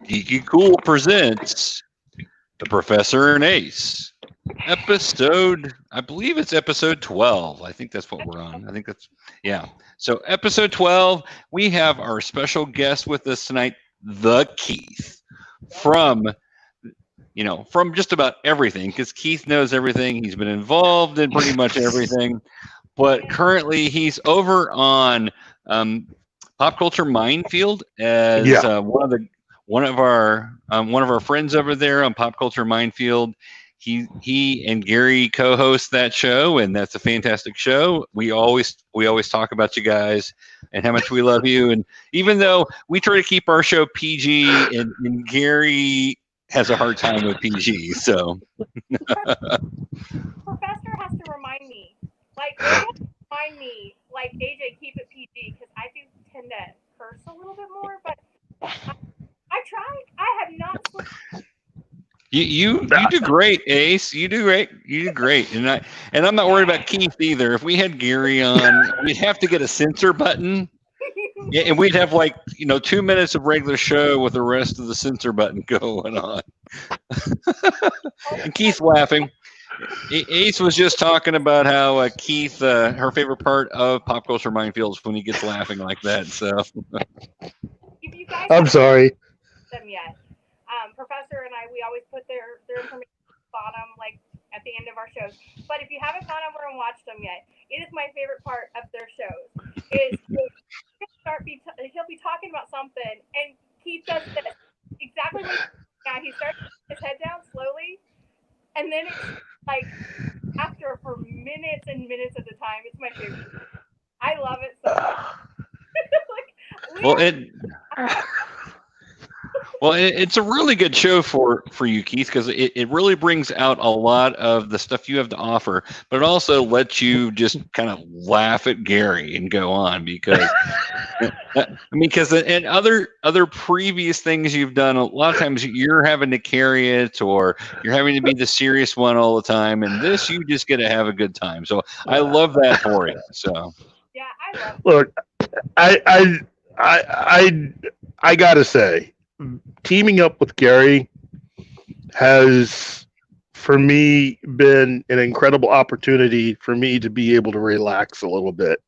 GeekyKOOL presents The Professor and Ace. Episode, I believe it's episode 12. I think that's what we're on. I think that's, yeah. So, episode 12, we have our special guest with us tonight, the Keith, from from just about everything, because Keith knows everything. He's been involved in pretty much everything, but currently he's over on Pop Culture Minefield as one of our friends over there on Pop Culture Minefield. He and Gary co-host that show, and that's a fantastic show. We always talk about you guys and how much we love you. And even though we try to keep our show PG, and Gary has a hard time with PG, so Professor has to remind me, like AJ, keep it PG, because I do tend to curse a little bit more, but I try. I have not. You do great, Ace. You do great, and I'm not worried about Keith either. If we had Gary on, we'd have to get a censor button, and we'd have 2 minutes of regular show with the rest of the censor button going on. And Keith's laughing. Ace was just talking about how Keith, her favorite part of Pop Culture Minefield is when he gets laughing like that. So, I'm sorry. Them yet? Professor and I, we always put their information at the bottom, like at the end of our shows. But if you haven't gone over and watched them yet, it is my favorite part of their shows. He'll be talking about something, and Keith does this exactly what he starts his head down slowly, and then it's like after for minutes and minutes at a time. It's my favorite. I love it so much. It's a really good show for you, Keith, because it really brings out a lot of the stuff you have to offer, but it also lets you just kind of laugh at Gary and go on, because and other previous things you've done, a lot of times you're having to carry it, or you're having to be the serious one all the time, and this you just get to have a good time. So I love that for you. So yeah, I love it. Look, I gotta say, teaming up with Gary has, for me, been an incredible opportunity for me to be able to relax a little bit.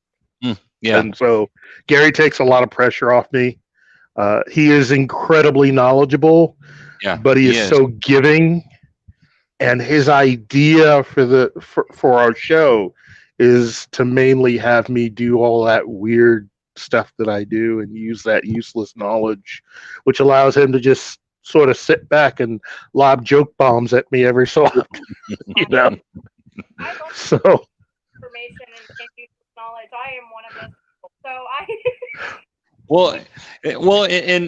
Yeah. And so Gary takes a lot of pressure off me. He is incredibly knowledgeable, but he is so giving. And his idea for our show is to mainly have me do all that weird stuff that I do and use that useless knowledge, which allows him to just sort of sit back and lob joke bombs at me every so often. I love so information and useless knowledge. I am one of those people. So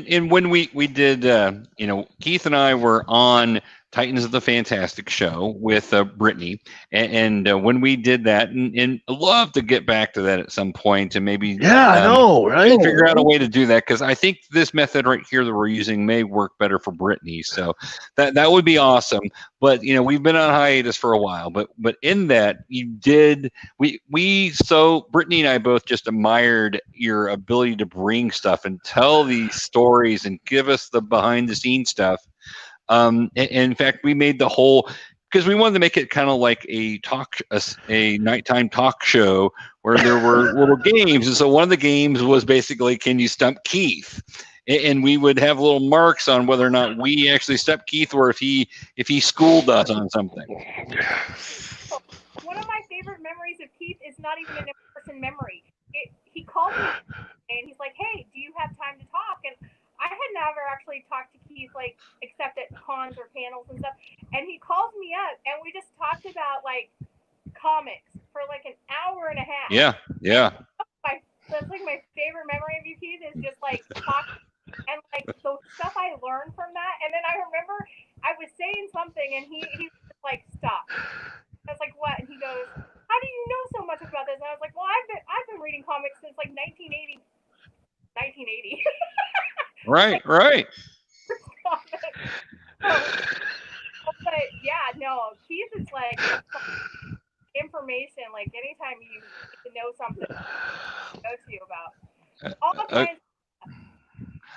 and when we did, Keith and I were on Titans of the Fantastic Show with Brittany, and when we did that, and I'd love to get back to that at some point, and maybe I know, right? Figure out a way to do that, because I think this method right here that we're using may work better for Brittany. So that would be awesome. But we've been on hiatus for a while, but in that so Brittany and I both just admired your ability to bring stuff and tell these stories and give us the behind the scenes stuff. And in fact, we made the whole, because we wanted to make it kind of like a nighttime talk show where there were little games. And so one of the games was basically, can you stump Keith? And we would have little marks on whether or not we actually stumped Keith, or if he schooled us on something. One of my favorite memories of Keith is not even an in-person memory. He called me and he's like, "Hey, do you have time to talk?" And I had never actually talked to Keith, except at cons or panels and stuff. And he calls me up, and we just talked about comics for an hour and a half. Yeah. That's my favorite memory of you, Keith, is just talk and the stuff I learned from that. And then I remember I was saying something, and he was just stop. I was like, what? And he goes, how do you know so much about this? And I was like, well, I've been reading comics since 1980. 1980. Right. But yeah, no, Keith is information. Anytime you need to know something, go to you about all the kinds.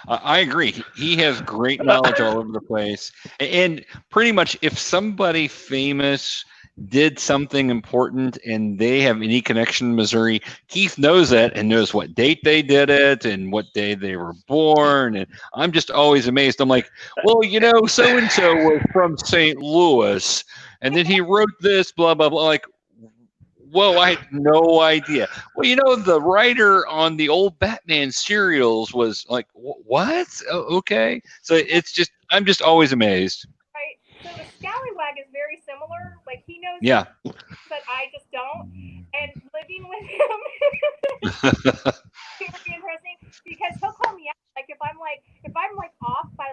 I agree. He has great knowledge all over the place. And pretty much if somebody famous did something important and they have any connection to Missouri, Keith knows that and knows what date they did it and what day they were born. And I'm just always amazed. I'm like, well, so-and-so was from St. Louis. And then he wrote this, blah, blah, blah. Like, whoa, I had no idea. Well, the writer on the old Batman serials was like, what? Oh, okay. So I'm just always amazed. Right. So the Scallywag is very similar. Like, he knows that I just don't. And living with him is very interesting because he'll call me out. Like, if I'm off by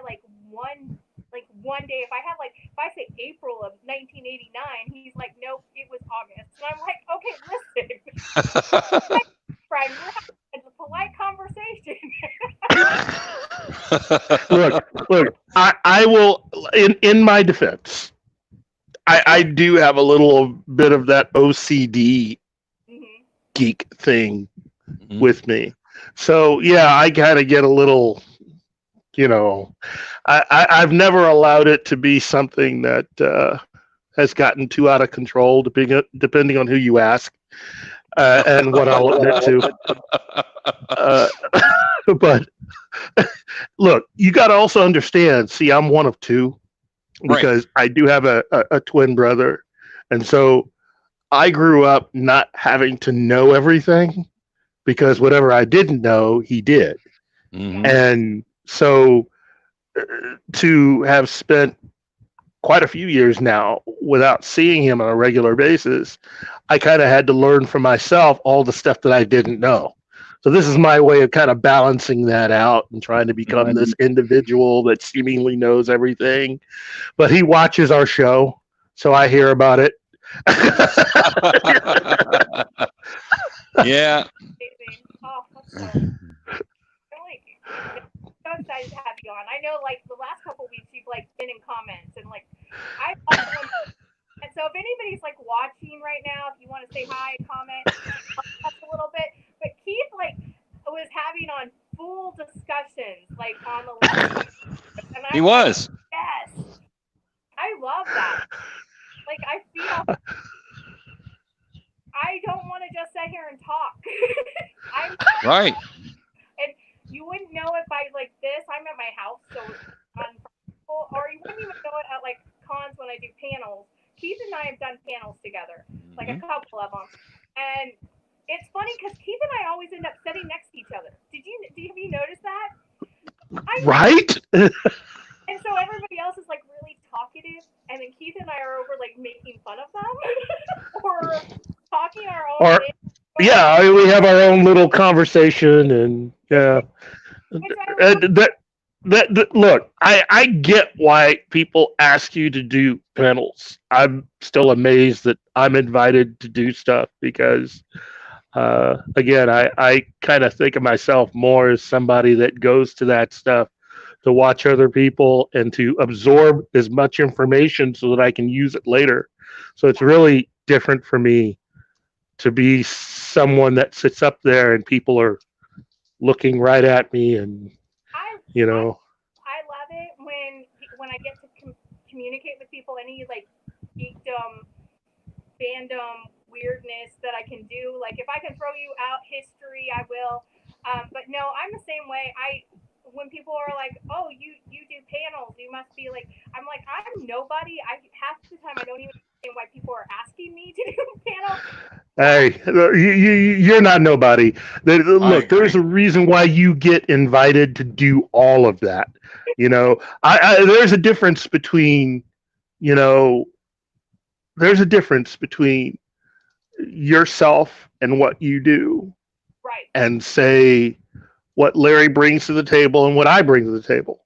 one day, if I say April of 1989, he's like, nope, it was August. And I'm like, okay, listen. We're having a polite conversation. Look, I will, in my defense, I do have a little bit of that OCD geek thing with me. So, yeah, I kind of get a little, I've never allowed it to be something that has gotten too out of control, depending on who you ask and what I'll admit to. But look, you got to also understand, see, I'm one of two because I do have a twin brother. And so I grew up not having to know everything because whatever I didn't know, he did. Mm-hmm. And so to have spent quite a few years now without seeing him on a regular basis, I kind of had to learn for myself all the stuff that I didn't know. So this is my way of kind of balancing that out and trying to become this individual that seemingly knows everything. But he watches our show, so I hear about it. Yeah. So excited to have you on. I know, the last couple of weeks you've been in comments and and so if anybody's watching right now, if you want to say hi, comment, a little bit. But Keith was having on full discussions on the list. He was. Yes, I love that. I feel. I don't want to just sit here and talk. Right. And you wouldn't know it by this. I'm at my house, so or you wouldn't even know it at cons when I do panels. Keith and I have done panels together, a couple of them, and it's funny because Keith and I always end up sitting next to each other. Have you noticed that? Right. And so everybody else is really talkative, and then Keith and I are over making fun of them or talking our own. Yeah, we have our own little conversation, and yeah. Look, I get why people ask you to do panels. I'm still amazed that I'm invited to do stuff because, again, I kind of think of myself more as somebody that goes to that stuff to watch other people and to absorb as much information so that I can use it later. So it's really different for me to be someone that sits up there and people are looking right at me and I love it when I get to communicate with people, any geekdom, fandom, weirdness that I can do. If I can throw you out history, I will. But no, I'm the same way. When people are like, oh, you do panels, you must be I'm nobody. Half the time I don't even understand why people are asking me to do panels. Hey, you're not nobody. Look, there's a reason why you get invited to do all of that. There's a difference between, there's a difference between yourself and what you do. Right. And say what Larry brings to the table and what I bring to the table.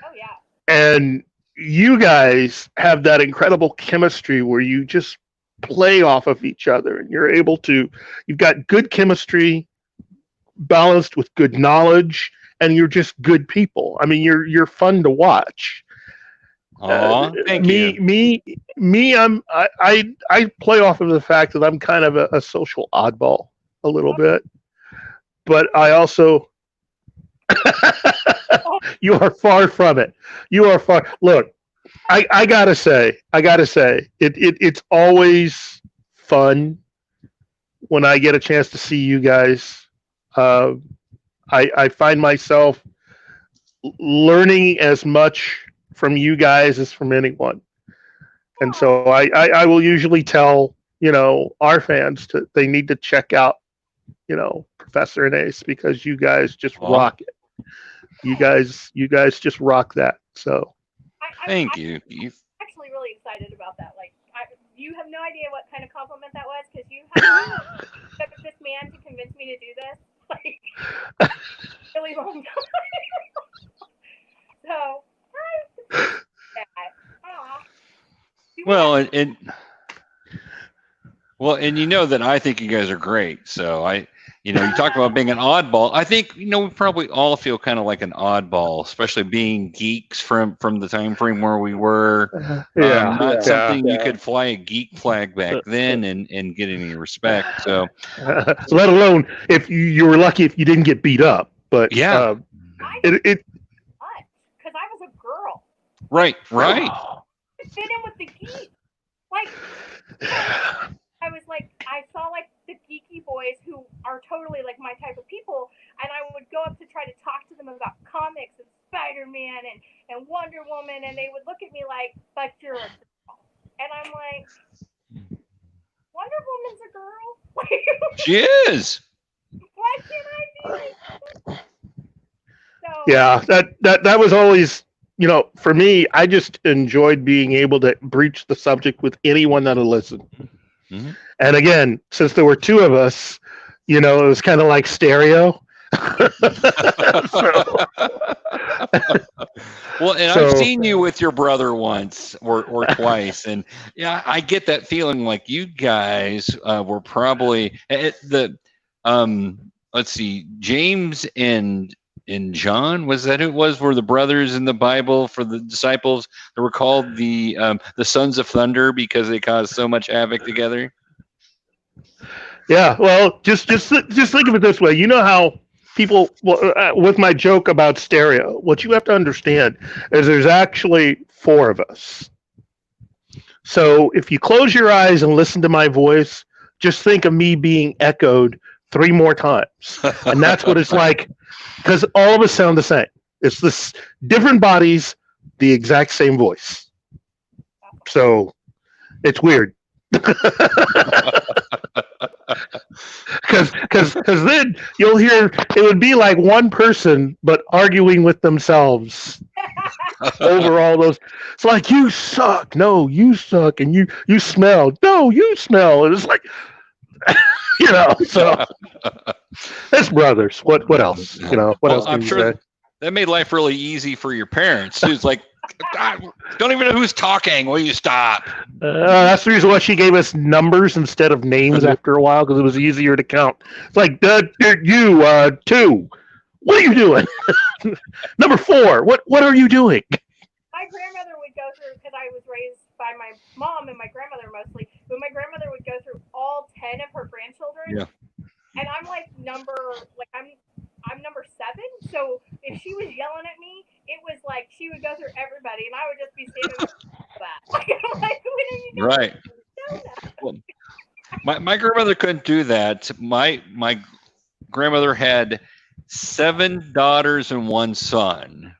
Oh, yeah. And you guys have that incredible chemistry where you just play off of each other and you've got good chemistry balanced with good knowledge, and you're just good people. I mean, you're fun to watch. Thank you. I play off of the fact that I'm kind of a social oddball a little bit, but I also Oh You are far from it. You are far. Look, I gotta say, it's always fun when I get a chance to see you guys. I find myself learning as much from you guys as from anyone. And so I will usually tell, our fans they need to check out, Professor and Ace, because you guys just rock it. You guys just rock that. So thank you, Keith. I'm actually really excited about that. Like, you have no idea what kind of compliment that was, because you have this man to convince me to do this. Like, really long time. So, well, and you know that I think you guys are great. So you talk about being an oddball. I think we probably all feel kind of like an oddball, especially being geeks from the time frame where we were. Not something you could fly a geek flag back then and get any respect. So, let alone if you were lucky if you didn't get beat up. But yeah, because I was a girl. Right. Fit in with the geeks. Like, I was like, I saw like the geeky boys who are totally like my type of people, and I would go up to try to talk to them about comics and Spider-Man and Wonder Woman, and they would look at me like, but you're a girl. And I'm like, Wonder Woman's a girl? She is. Why can't I be? So, yeah, that was always, for me, I just enjoyed being able to breach the subject with anyone that'll listen. Mm-hmm. And again, since there were two of us, it was kind of like stereo. Well, and I've seen you with your brother once or twice, and yeah, I get that feeling like you guys were probably let's see, James and John, was that who it was? Were the brothers in the Bible for the disciples that were called the sons of thunder because they caused so much havoc together? Yeah, well, just think of it this way. You know how people, with my joke about stereo, what you have to understand is there's actually four of us. So if you close your eyes and listen to my voice, just think of me being echoed 3 more times, and that's what it's like. Because all of us sound the same. It's this different bodies, the exact same voice. So it's weird. Because then you'll hear it would be like one person, but arguing with themselves over all those. It's like, you suck. No, you suck. And you smell. No, you smell. And it's like, so that's brothers. What else? What else? I'm sure that made life really easy for your parents. Who's like, God, don't even know who's talking. Will you stop? That's the reason why she gave us numbers instead of names after a while, because it was easier to count. It's like, you 2. What are you doing? Number 4. What are you doing? My grandmother would go through, because I was raised by my mom and my grandmother mostly, but my grandmother would go through all 10 of her grandchildren. Yeah. And I'm like I'm number 7. So if she was yelling at me, it was like she would go through everybody, and I would just be standing there like, what are you doing? Right. Well, my grandmother couldn't do that. My grandmother had 7 daughters and 1 son.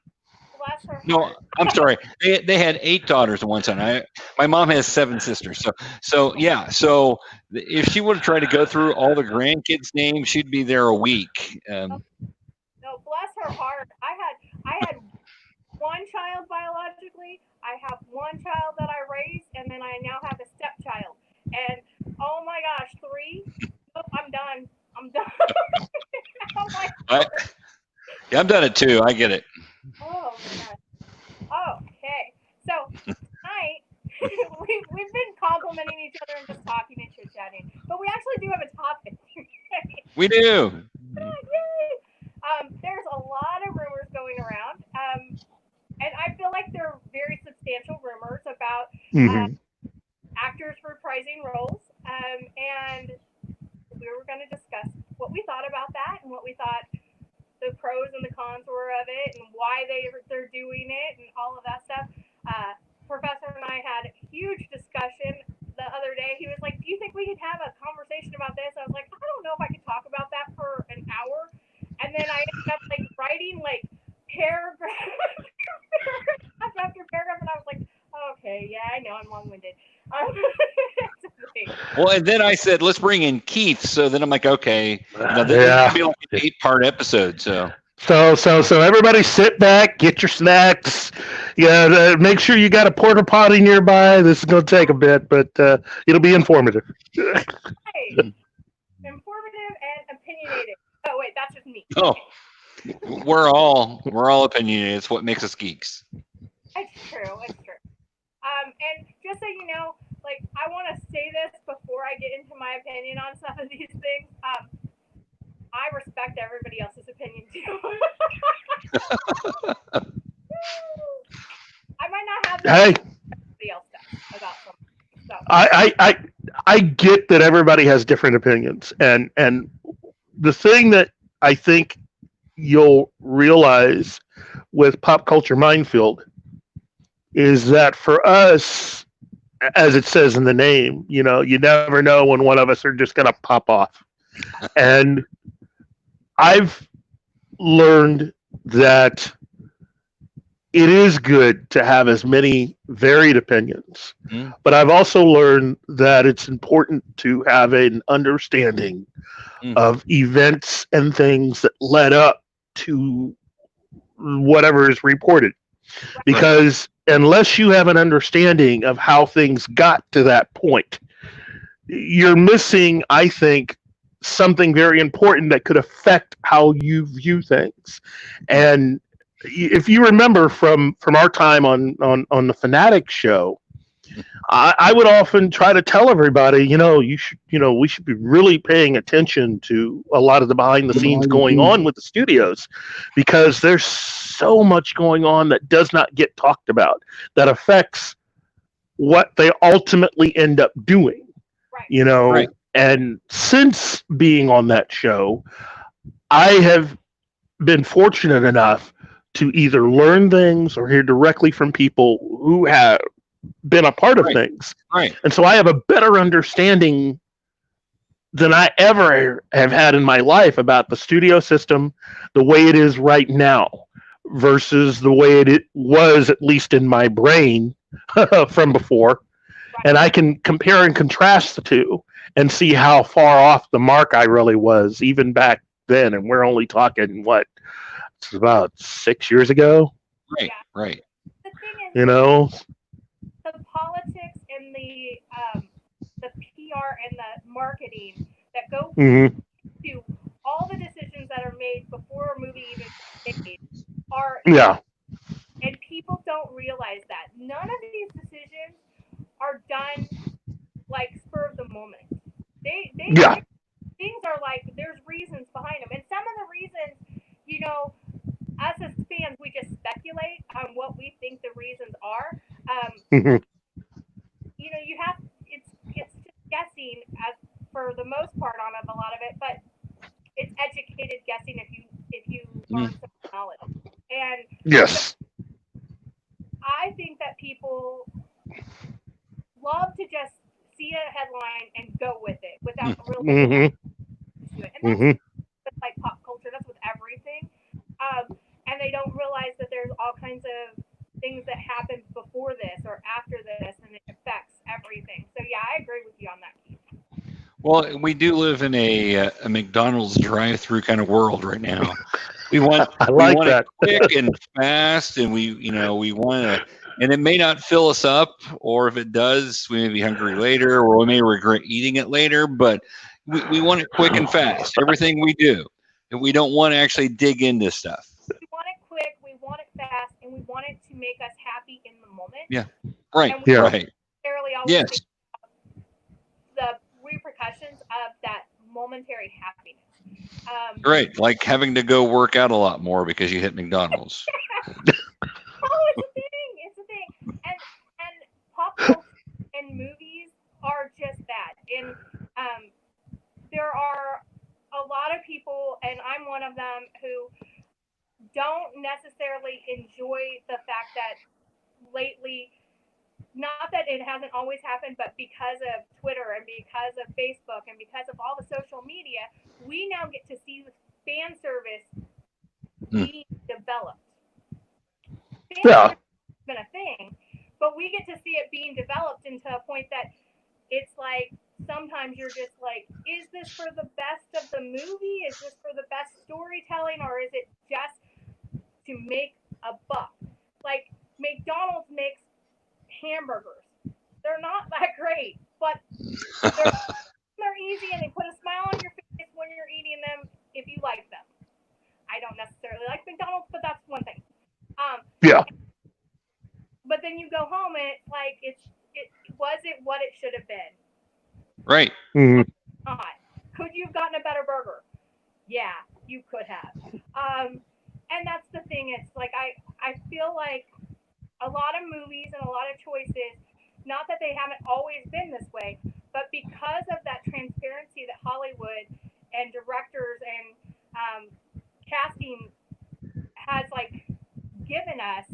No, I'm sorry. They had 8 daughters and 1 son. My mom has 7 sisters. So yeah. So if she would have tried to go through all the grandkids' names, she'd be there a week. No, bless her heart. I had 1 child biologically. I have 1 child that I raised, and then I now have a stepchild. And oh my gosh, 3. Nope, I'm done. I'm done at 2. I get it. Oh my gosh. Okay. So tonight we've been complimenting each other and just talking and chit chatting, but we actually do have a topic. We do. Yay! There's a lot of rumors going around, and I feel like they're very substantial rumors about actors reprising roles, and we were going to discuss what we thought about that and what we thought the pros and the cons were of it, and why they they're doing it and all of that stuff. Professor and I had a huge discussion the other day. He was like, "Do you think we could have a conversation about this?" I was like, "I don't know if I could talk about that for an hour." And then I ended up like writing like paragraph after paragraph, and I was like, "Okay, yeah, I know I'm long-winded." Well, and then I said, "Let's bring in Keith." So then I'm like, "Okay, this could be like an 8-part episode." So everybody sit back, get your snacks. Yeah, make sure you got a porta potty nearby. This is going to take a bit, but it'll be informative. Hey, informative and opinionated. Oh wait, that's just me. Oh, we're all opinionated. It's what makes us geeks. It's true. And just so you know, like I want to say this before I get into my opinion on some of these things. I respect everybody else's opinion too. I might not have everybody else does about something. So. I get that everybody has different opinions, and the thing that I think you'll realize with Pop Culture Minefield is that for us, as it says in the name, you never know when one of us are just going to pop off. And I've learned that it is good to have as many varied opinions, but I've also learned that it's important to have an understanding of events and things that led up to whatever is reported. Because unless you have an understanding of how things got to that point, you're missing, I think, something very important that could affect how you view things. And if you remember from our time on the Fanatic show, I would often try to tell everybody, we should be really paying attention to a lot of the behind the scenes going on with the studios, because there's so much going on that does not get talked about that affects what they ultimately end up doing. And since being on that show, I have been fortunate enough to either learn things or hear directly from people who have been a part of things. And so I have a better understanding than I ever have had in my life about the studio system, the way it is right now, versus the way it was, at least in my brain, from before. And I can compare and contrast the two and see how far off the mark I really was, even back then. And we're only talking, it's about 6 years ago? Right. The thing is, the politics and the PR and the marketing that go to all the decisions that are made before a movie even made are and people don't realize that none of these decisions are done like spur of the moment. They things are like, there's reasons behind them, and some of the reasons, us as fans, we just speculate on what we think the reasons are. You have it's just guessing as for the most part on a lot of it, but it's educated guessing if you learn some knowledge. And yes, I think that people love to just see a headline and go with it without really to it. And that's like pop culture. That's with everything. And they don't realize that there's all kinds of things that happen before this or after this, and it affects everything. So yeah, I agree with you on that, Keith. Well, we do live in a McDonald's drive-through kind of world right now. We want it quick and fast, and we want to. And it may not fill us up, or if it does, we may be hungry later, or we may regret eating it later. But we want it quick and fast. Everything we do, and we don't want to actually dig into stuff. We want it quick, we want it fast, and we want it to make us happy in the moment. Yeah. Right. And we right. necessarily always think the repercussions of that momentary happiness. Right, like having to go work out a lot more because you hit McDonald's. It's a thing. And pop culture and movies are just that. And there are a lot of people, and I'm one of them, who don't necessarily enjoy the fact that lately, not that it hasn't always happened, but because of Twitter and because of Facebook and because of all the social media, we now get to see fan service being developed. Fan service has been a thing, but we get to see it being developed into a point that it's like sometimes you're just like, is this for the best of the movie? Is this for the best storytelling? Or is it just to make a buck? Like McDonald's makes hamburgers. They're not that great, but they're easy and they put a smile on your face when you're eating them if you like them. I don't necessarily like McDonald's, but that's one thing. Yeah. But then you go home and it's like, was it what it should have been? Right. Mm-hmm. Could you have gotten a better burger? Yeah, you could have. And that's the thing. It's like I feel like a lot of movies and a lot of choices, not that they haven't always been this way, but because of that transparency that Hollywood and directors and casting has like given us,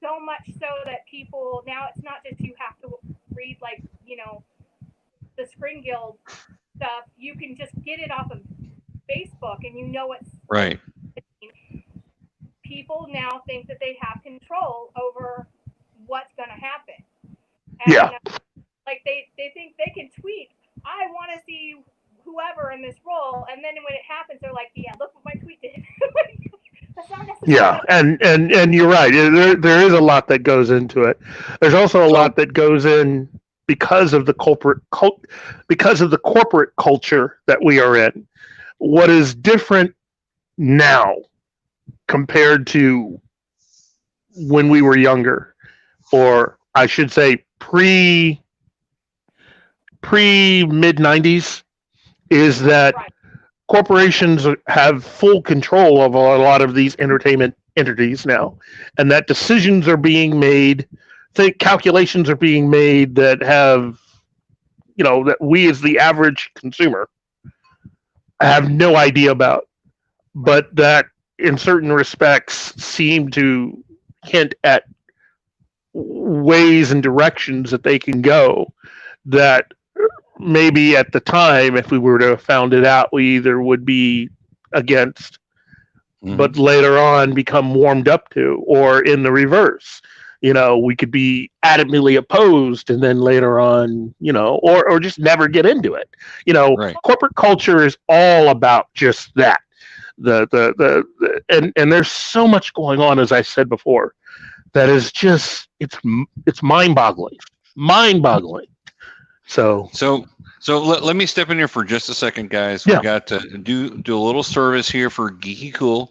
so much so that people now, it's not just you have to read like, you know, the Screen Guild stuff. You can just get it off of Facebook and you know it's right. People now think that they have control over what's going to happen. And, yeah. Like they think they can tweet, I want to see whoever in this role, and then when it happens, they're like, yeah, look what my tweet did. That's not necessarily. Yeah, and you're right. There is a lot that goes into it. There's also a lot that goes in because of the corporate culture that we are in. What is different now compared to when we were younger, or I should say pre mid 90s, is that corporations have full control of a lot of these entertainment entities now, and that decisions are being made, calculations are being made that have, you know, that we as the average consumer have no idea about, but that in certain respects seem to hint at ways and directions that they can go that maybe at the time, if we were to have found it out, we either would be against, but later on become warmed up to, or in the reverse. You know, we could be adamantly opposed and then later on, you know, or just never get into it. You know, corporate culture is all about just that. And there's so much going on, as I said before, that is just, it's mind-boggling. So let me step in here for just a second, guys. We got to do a little service here for GeekyKOOL.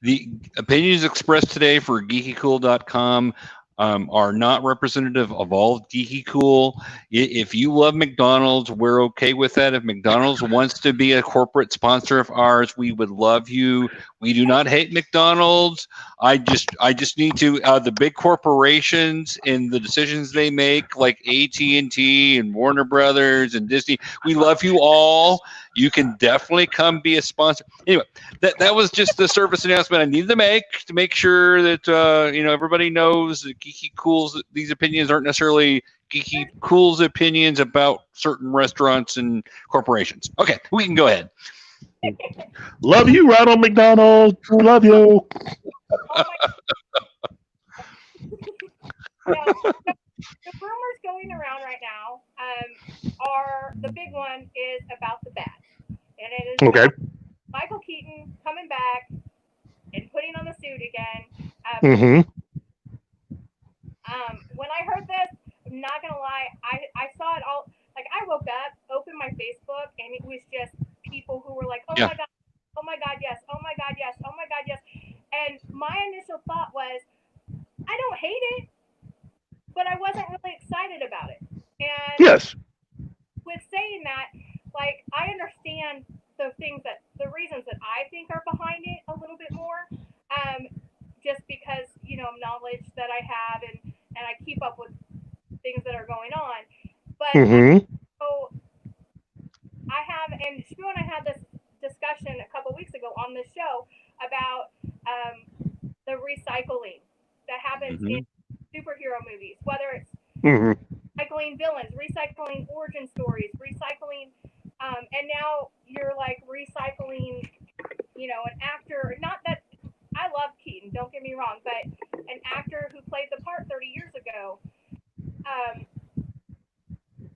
The opinions expressed today for GeekyKOOL.com are not representative of all GeekyKOOL. If you love McDonald's, we're okay with that. If McDonald's wants to be a corporate sponsor of ours, we would love you. We do not hate McDonald's. I just need to the big corporations and the decisions they make, like AT&T and Warner Brothers and Disney. We love you all. You can definitely come be a sponsor. Anyway, that was just the service announcement I needed to make sure that everybody knows that GeekyKOOL's, these opinions aren't necessarily GeekyKOOL's opinions about certain restaurants and corporations. Okay, we can go ahead. Love you, Ronald McDonald. Love you. The rumors going around right now are, the big one is about the bat, and it is about Michael Keaton coming back and putting on the suit again. When I heard this, I'm not gonna lie, I saw it all. Like, I woke up, opened my Facebook, and it was just people who were like, oh my god, oh my god, yes, oh my god, yes, oh my god, yes. And my initial thought was, I don't hate it, but I wasn't really excited about it. And with saying that, like, I understand the reasons that I think are behind it a little bit more, just because, you know, knowledge that I have and I keep up with things that are going on. But so I have, and Shmoo and I had this discussion a couple weeks ago on this show about the recycling that happens in superhero movies, whether it's recycling villains, recycling origin stories, recycling, and now you're like recycling, you know, an actor. Not that I love Keaton, don't get me wrong, but an actor who played the part 30 years ago.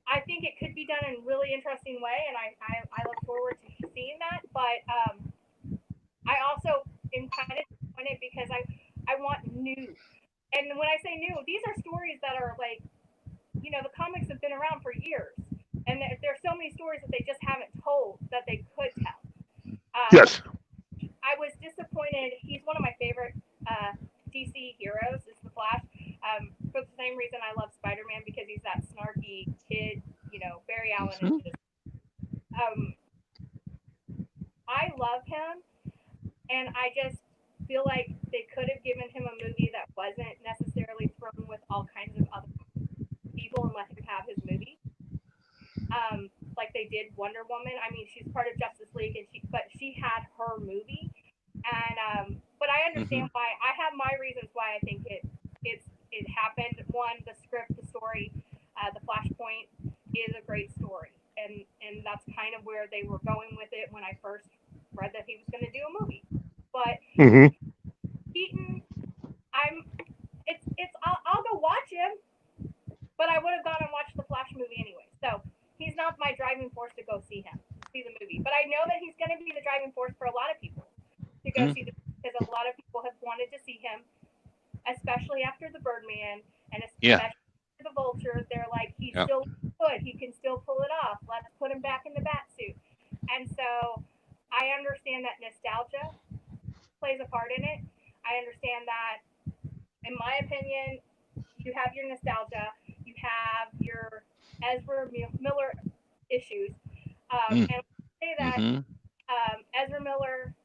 I think it could be done in a really interesting way, and I look forward to seeing that. But I also am kind of disappointed because I want new. And when I say new, these are stories that are like, you know, the comics have been around for years, and there's so many stories that they just haven't told that they could tell. Yes. I was disappointed. He's one of my favorite DC heroes, is the Flash. For the same reason I love Spider-Man, because he's that snarky kid, you know, Barry Allen. I love him, and I just feel like they could have given him a movie that wasn't necessarily thrown with all kinds of other people and let him have his movie. Like they did Wonder Woman. I mean, she's part of Justice League, but she had her movie, and but I understand why. I have my reasons why I think it happened. One, the script, the story, the Flashpoint is a great story, and that's kind of where they were going with it when I first read that he was going to do a movie. But Keaton, I'll go watch him, but I would have gone and watched the Flash movie anyway. So he's not my driving force to go see the movie. But I know that he's going to be the driving force for a lot of people to go see because a lot of people have wanted to see him, especially after the Birdman and especially after the Vulture. They're like, he's still good. He can still pull it off. Let's put him back in the bat suit. And so I understand that nostalgia plays a part in it. I understand that, in my opinion, you have your nostalgia, you have your Ezra Miller issues, and I say that Ezra Miller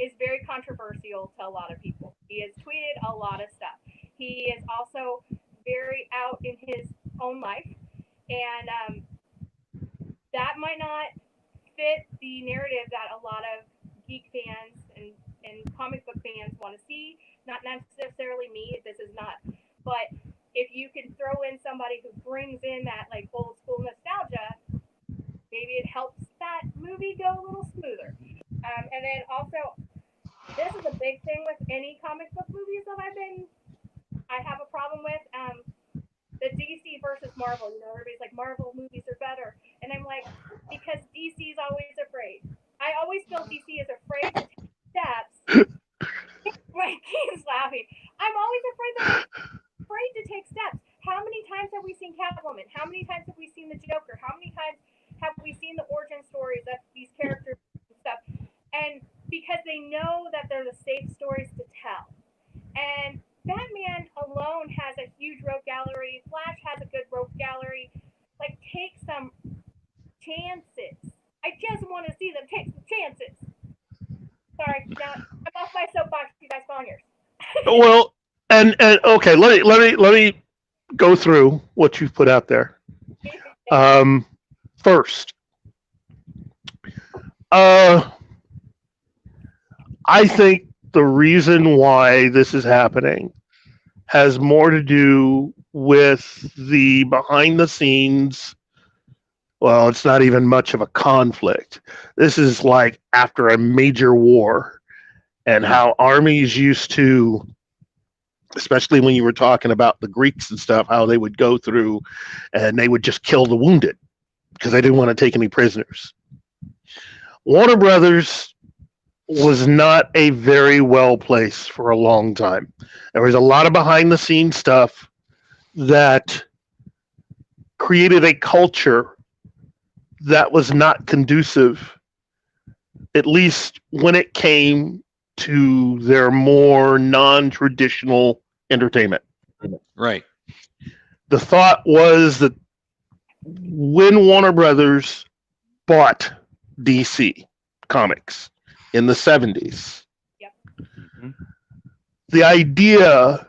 is very controversial to a lot of people. He has tweeted a lot of stuff. He is also very out in his own life, and that might not fit the narrative that a lot of geek fans and comic book fans want to see. Not necessarily me, this is not, but if you can throw in somebody who brings in that like old school nostalgia, maybe it helps that movie go a little smoother. And then also, this is a big thing with any comic book movies that I have a problem with. The DC versus Marvel. You know, everybody's like, Marvel movies are better, and I'm like, because DC's always afraid. I always feel DC is afraid to take steps. Right, Keaton's laughing. I'm always afraid to take steps. How many times have we seen Catwoman? How many times have we seen the Joker? How many times have we seen the origin stories of these characters and stuff? And because they know that they're the safe stories to tell. And Batman alone has a huge rogue gallery. Flash has a good rogue gallery. Like, take some chances. I just want to see them take some chances. Sorry, now I'm off my soapbox. You guys go on yours. Well, and okay, let me go through what you've put out there. First, I think the reason why this is happening has more to do with the behind the scenes. Well, it's not even much of a conflict. This is like after a major war, and how armies used to, especially when you were talking about the Greeks and stuff, how they would go through and they would just kill the wounded because they didn't want to take any prisoners. Warner Brothers was not a very well place for a long time. There was a lot of behind the scenes stuff that created a culture that was not conducive, at least when it came to their more non-traditional entertainment. Right. The thought was that when Warner Brothers bought DC Comics in the 70s, the idea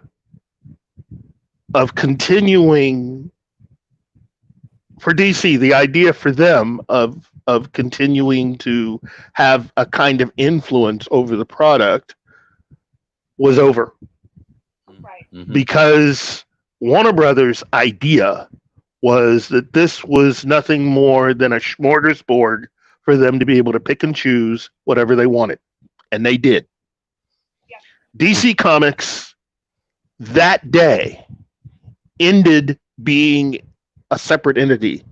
of continuing for DC, the idea for them of continuing to have a kind of influence over the product was over. Right. Mm-hmm. Because Warner Brothers' idea was that this was nothing more than a smorgasbord for them to be able to pick and choose whatever they wanted. And they did. Yeah. DC Comics that day ended being a separate entity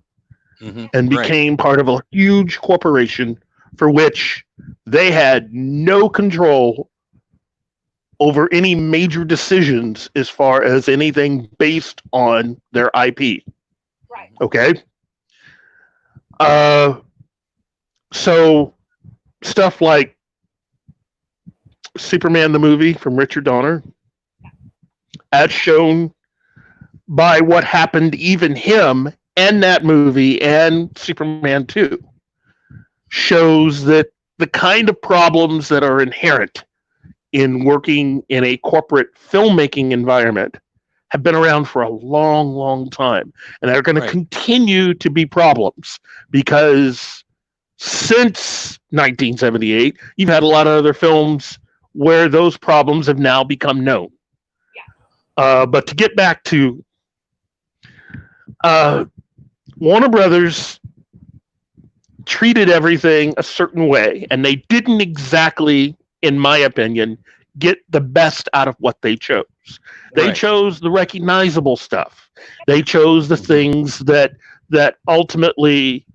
and became part of a huge corporation for which they had no control over any major decisions as far as anything based on their IP. Right. Okay. So stuff like Superman the movie from Richard Donner, as shown by what happened, even him and that movie and Superman 2, shows that the kind of problems that are inherent in working in a corporate filmmaking environment have been around for a long, long time. And they're going to continue to be problems because since 1978, you've had a lot of other films where those problems have now become known. Yeah. But to get back to Warner Brothers treated everything a certain way, and they didn't exactly, in my opinion, get the best out of what they chose. They chose the recognizable stuff. They chose the things that ultimately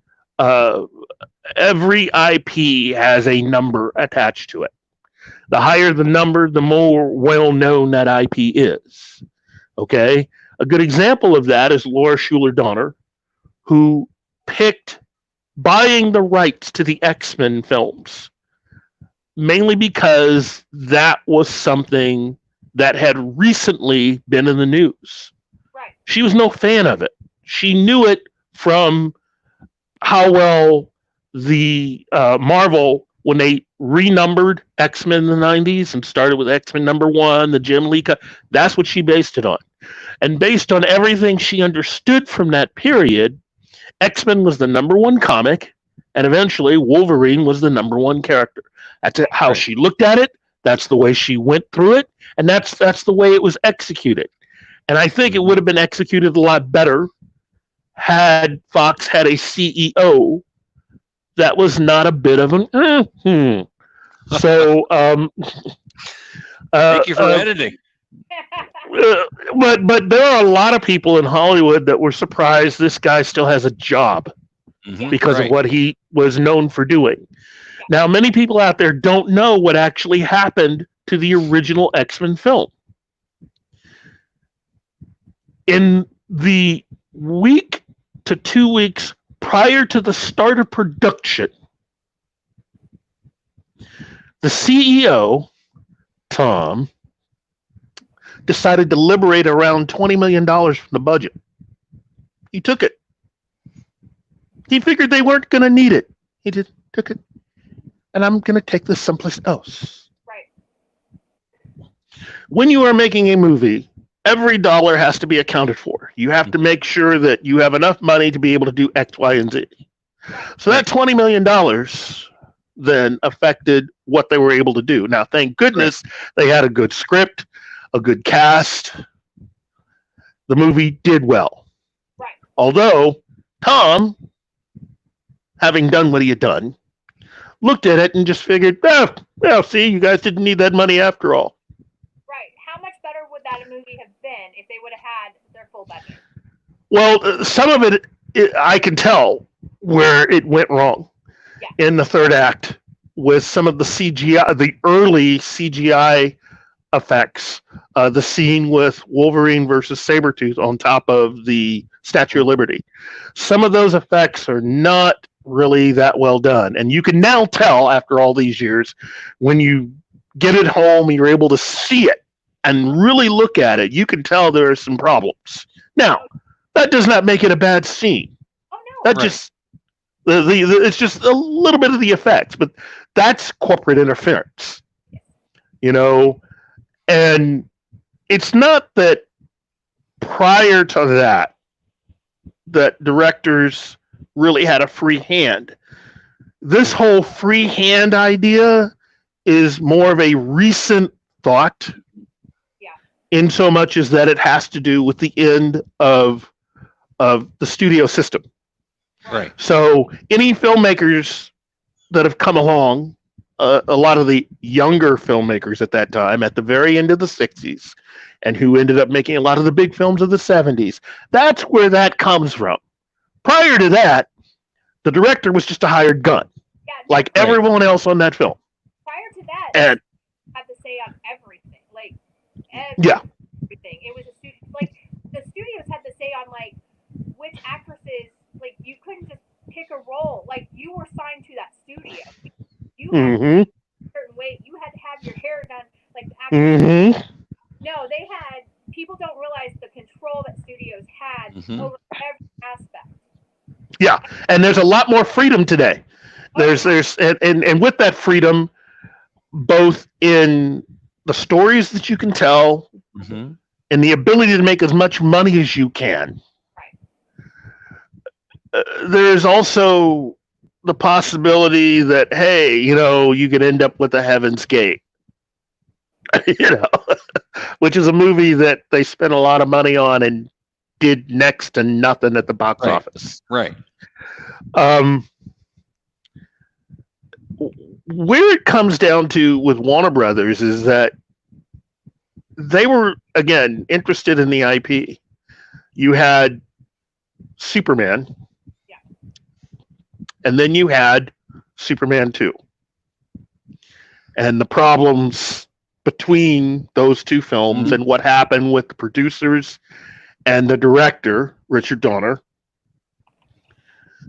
every IP has a number attached to it. The higher the number, the more well-known that IP is. Okay? A good example of that is Laura Schuler Donner, who picked buying the rights to the X-Men films, mainly because that was something that had recently been in the news. Right. She was no fan of it. She knew it from how well the Marvel, when they renumbered X-Men in the 90s and started with X-Men #1, the Jim Lee, that's what she based it on. And based on everything she understood from that period, X-Men was the #1 comic, and eventually Wolverine was the #1 character. That's how she looked at it. That's the way she went through it, and that's the way it was executed. And I think it would have been executed a lot better had Fox had a CEO that was not a bit of an So, thank you for editing. But there are a lot of people in Hollywood that were surprised this guy still has a job because of what he was known for doing. Now, many people out there don't know what actually happened to the original X-Men film. In the week to 2 weeks prior to the start of production, the CEO, Tom, decided to liberate around $20 million from the budget. He took it. He figured they weren't going to need it. He just took it. And I'm going to take this someplace else. Right. When you are making a movie, every dollar has to be accounted for. You have to make sure that you have enough money to be able to do X, Y, and Z. So that $20 million then affected what they were able to do. Now, thank goodness they had a good script, a good cast. The movie did well. Right. Although Tom, having done what he had done, looked at it and just figured, well, see, you guys didn't need that money after all. Right. How much better would that movie have been if they would have had their full budget? Well, some of it I can tell where it went wrong in the third act with some of the CGI, the early CGI effects, the scene with Wolverine versus Sabretooth on top of the Statue of Liberty. Some of those effects are not really that well done. And you can now tell after all these years, when you get it home, you're able to see it and really look at it, you can tell there are some problems. Now, that does not make it a bad scene. Oh, no. That just, it's just a little bit of the effects, but that's corporate interference, you know. And it's not that prior to that directors really had a free hand. This whole free hand idea is more of a recent thought. Yeah. In so much as that it has to do with the end of the studio system. Right. So any filmmakers that have come along, a lot of the younger filmmakers at that time, at the very end of the 60s, and who ended up making a lot of the big films of the 70s, that's where that comes from. Prior to that, the director was just a hired gun, like everyone else on that film. Prior to that, and had to say on everything, like everything. It was a studio, like the studios had to say on like which actresses, like you couldn't just pick a role, like you were signed to that studio. You had to be a certain weight. You had to have your hair done, like the actors. No, they had. People don't realize the control that studios had over every aspect. Yeah, and there's a lot more freedom today. There's and with that freedom, both in the stories that you can tell and the ability to make as much money as you can. Right. There's also the possibility that, hey, you could end up with a Heaven's Gate. Which is a movie that they spent a lot of money on and did next to nothing at the box office. Right. Where it comes down to with Warner Brothers is that they were, again, interested in the IP. You had Superman, and then you had Superman 2. And the problems between those two films and what happened with the producers and the director, Richard Donner,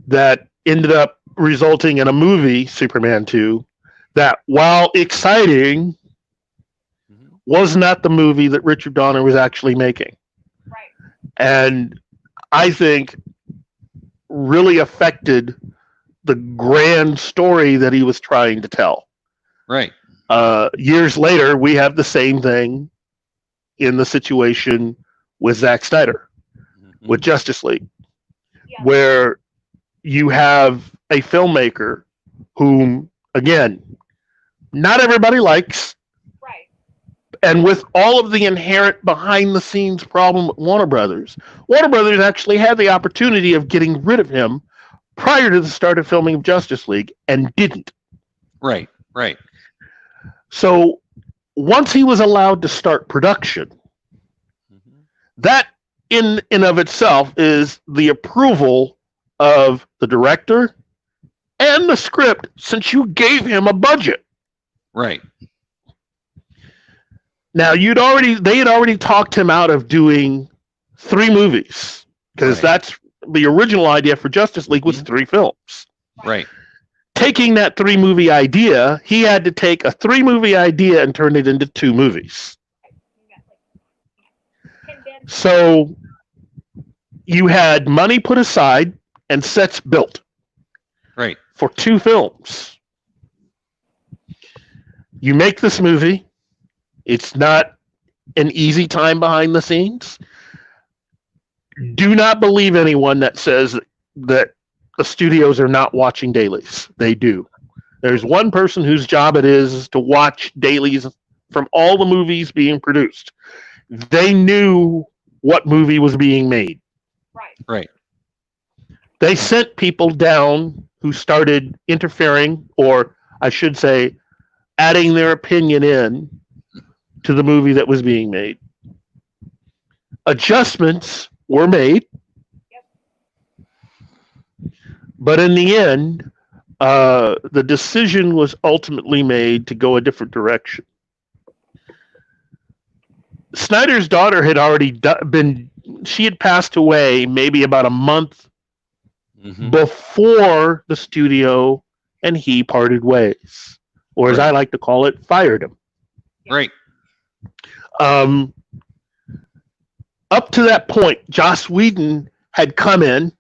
that ended up resulting in a movie, Superman 2, that, while exciting, was not the movie that Richard Donner was actually making. Right. And I think really affected the grand story that he was trying to tell. Right. Years later, we have the same thing in the situation with Zack Snyder, with Justice League, where you have a filmmaker whom, again, not everybody likes. Right. And with all of the inherent behind-the-scenes problem with Warner Brothers actually had the opportunity of getting rid of him prior to the start of filming of Justice League and didn't. Right, right. So once he was allowed to start production, that in of itself is the approval of the director and the script, since you gave him a budget. Right. Now they had already talked him out of doing 3 movies, because that's the original idea for Justice League was 3 films. Right. Taking that 3-movie idea, he had to take a 3-movie idea and turn it into 2 movies. So you had money put aside and sets built. Right. For 2 films. You make this movie. It's not an easy time behind the scenes. Do not believe anyone that says that the studios are not watching dailies. They do. There's one person whose job it is to watch dailies from all the movies being produced. They knew what movie was being made. Right. Right. They sent people down who started interfering, or I should say, adding their opinion in to the movie that was being made. Adjustments were made. But in the end, the decision was ultimately made to go a different direction. Snyder's daughter had already she had passed away maybe about a month before the studio and he parted ways. Or as I like to call it, fired him. Right. Up to that point, Joss Whedon had come in.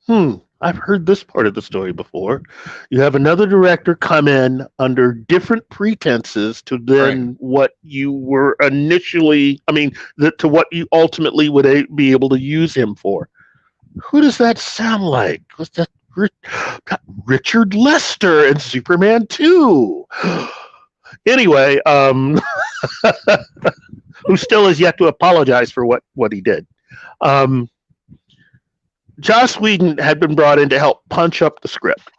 I've heard this part of the story before. You have another director come in under different pretenses to then what you were initially, to what you ultimately would be able to use him for. Who does that sound like? Was that Richard Lester in Superman 2? Anyway, who still has yet to apologize for what he did. Joss Whedon had been brought in to help punch up the script.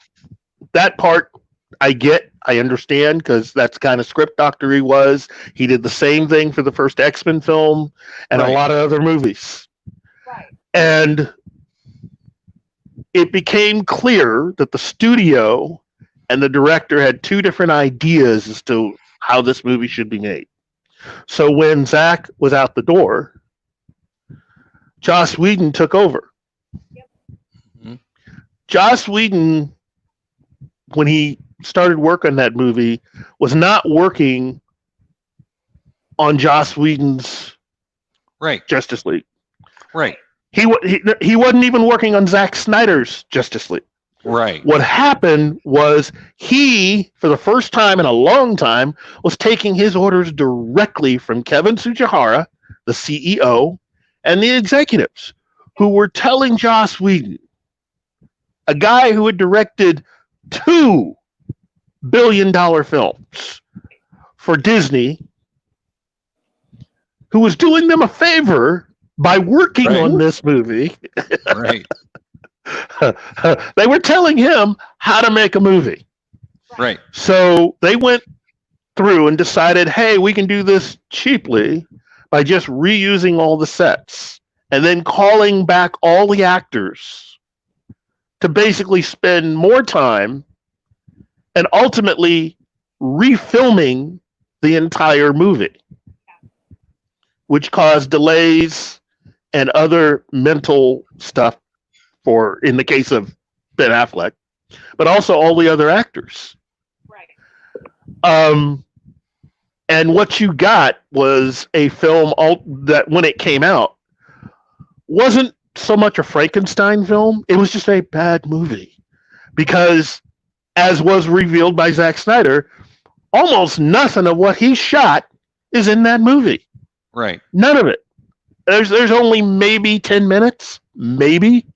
That part I get, I understand, because that's kind of script doctor he was. He did the same thing for the first X-Men film and a lot of other movies. Right. And it became clear that the studio and the director had two different ideas as to how this movie should be made. So when Zack was out the door, Joss Whedon took over. Yep. Mm-hmm. Joss Whedon, when he started work on that movie, was not working on Joss Whedon's Justice League. Right. He wasn't even working on Zack Snyder's Justice League. Right. What happened was he, for the first time in a long time, was taking his orders directly from Kevin Tsujihara, the CEO, and the executives, who were telling Joss Whedon, a guy who had directed 2 billion-dollar films for Disney, who was doing them a favor by working on this movie. Right. They were telling him how to make a movie. Right. So they went through and decided, hey, we can do this cheaply by just reusing all the sets and then calling back all the actors to basically spend more time and ultimately refilming the entire movie, which caused delays and other mental stuff for, in the case of Ben Affleck, but also all the other actors. Right. And what you got was a film that, when it came out, wasn't so much a Frankenstein film. It was just a bad movie. Because, as was revealed by Zack Snyder, almost nothing of what he shot is in that movie. Right. None of it. There's only maybe 10 minutes. Maybe.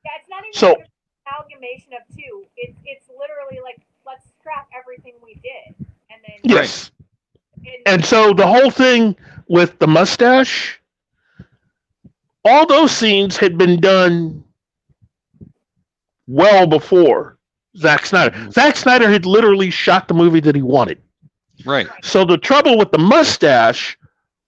Yeah, it's not even So, an amalgamation of two. It's literally like, let's scrap everything we did. And then yes. And so the whole thing with the mustache, all those scenes had been done well before Zack Snyder. Mm-hmm. Zack Snyder had literally shot the movie that he wanted. Right. So the trouble with the mustache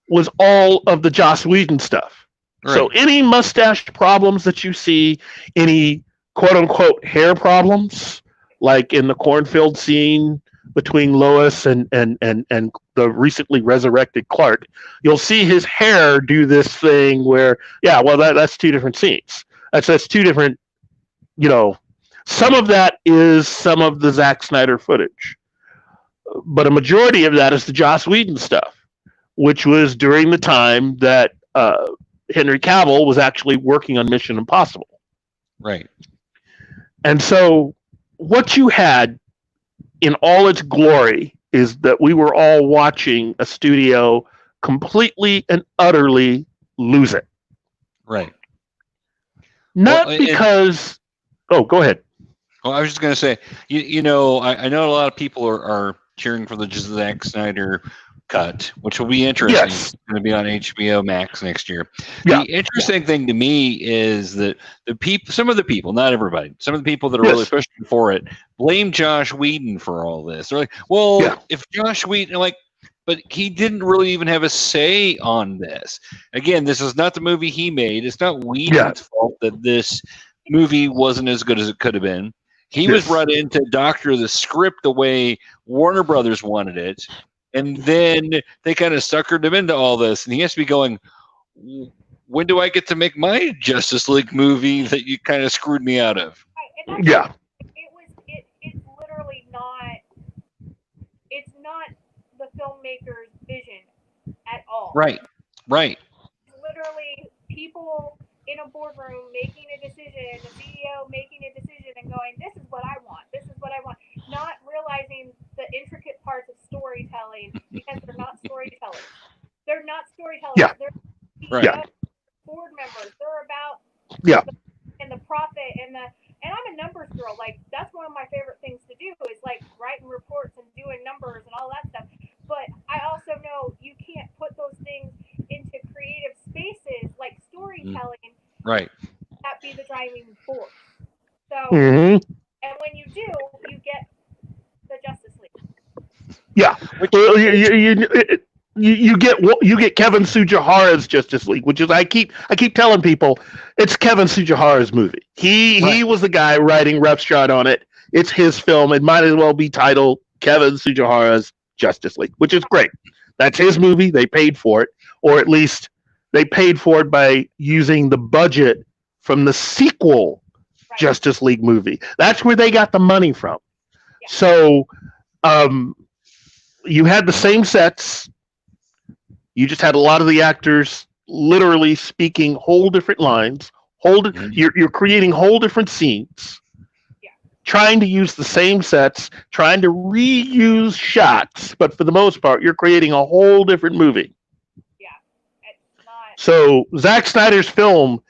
was all of the Joss Whedon stuff. Right. So any mustache problems that you see, any quote-unquote hair problems, like in the cornfield scene between Lois and the recently resurrected Clark, you'll see his hair do this thing where, that's 2 different scenes. That's 2 different, some of that is some of the Zack Snyder footage. But a majority of that is the Joss Whedon stuff, which was during the time that Henry Cavill was actually working on Mission Impossible. Right. And so what you had in all its glory is that we were all watching a studio completely and utterly lose it. Right. Not because... Oh, go ahead. Well, I was just going to say, I know a lot of people are cheering for the Zack Snyder cut, which will be interesting. Yes. It's going to be on HBO Max next year. Yeah. The interesting thing to me is that some of the people, not everybody, some of the people that are really pushing for it, blame Joss Whedon for all this. They're like, if Joss Whedon, but he didn't really even have a say on this. Again, this is not the movie he made. It's not Whedon's fault that this movie wasn't as good as it could have been. He was brought in to doctor the script the way Warner Brothers wanted it. And then they kind of suckered him into all this. And he has to be going, when do I get to make my Justice League movie that you kind of screwed me out of? Right. And it's literally not, it's not the filmmaker's vision at all. Right. Right. It's literally people in a boardroom making a decision, the CEO making a decision and going, this is what I want. This is what I want. Not realizing the intricate parts of storytelling because they're not storytellers. They're not storytellers. Yeah. They're Right. board members. They're about the profit and I'm a numbers girl. Like, that's one of my favorite things to do is like writing reports and doing numbers and all that stuff. storytelling. Right. That be the driving force. So, Mm-hmm. and when you do, you get the Justice League. Yeah. Well, you get Kevin Tsujihara's Justice League, which is I keep telling people it's Kevin Tsujihara's movie. He was the guy writing rough shot on it. It's his film. It might as well be titled Kevin Tsujihara's Justice League, which is great. That's his movie. They paid for it, or at least they paid for it by using the budget from the sequel Justice League movie. That's where they got the money from. Yeah. So you had the same sets. You just had a lot of the actors literally speaking whole different lines. You're creating whole different scenes. Yeah. Trying to use the same sets, trying to reuse shots, but for the most part, you're creating a whole different movie. Yeah. It's not... So Zack Snyder's film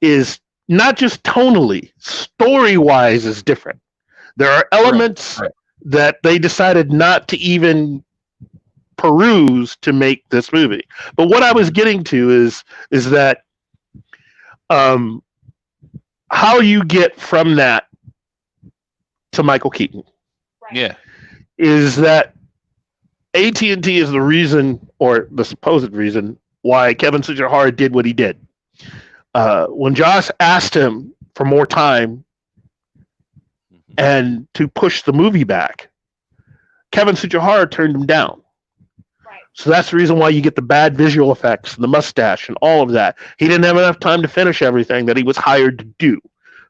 is not just tonally, story-wise is different. There are elements that they decided not to even peruse to make this movie. But what I was getting to is that how you get from that to Michael Keaton. Yeah. Is that AT&T is the reason, or the supposed reason, why Kevin Tsujihara did what he did. When Joss asked him for more time and to push the movie back, Kevin Tsujihara turned him down. Right. So that's the reason why you get the bad visual effects and the mustache and all of that. He didn't have enough time to finish everything that he was hired to do.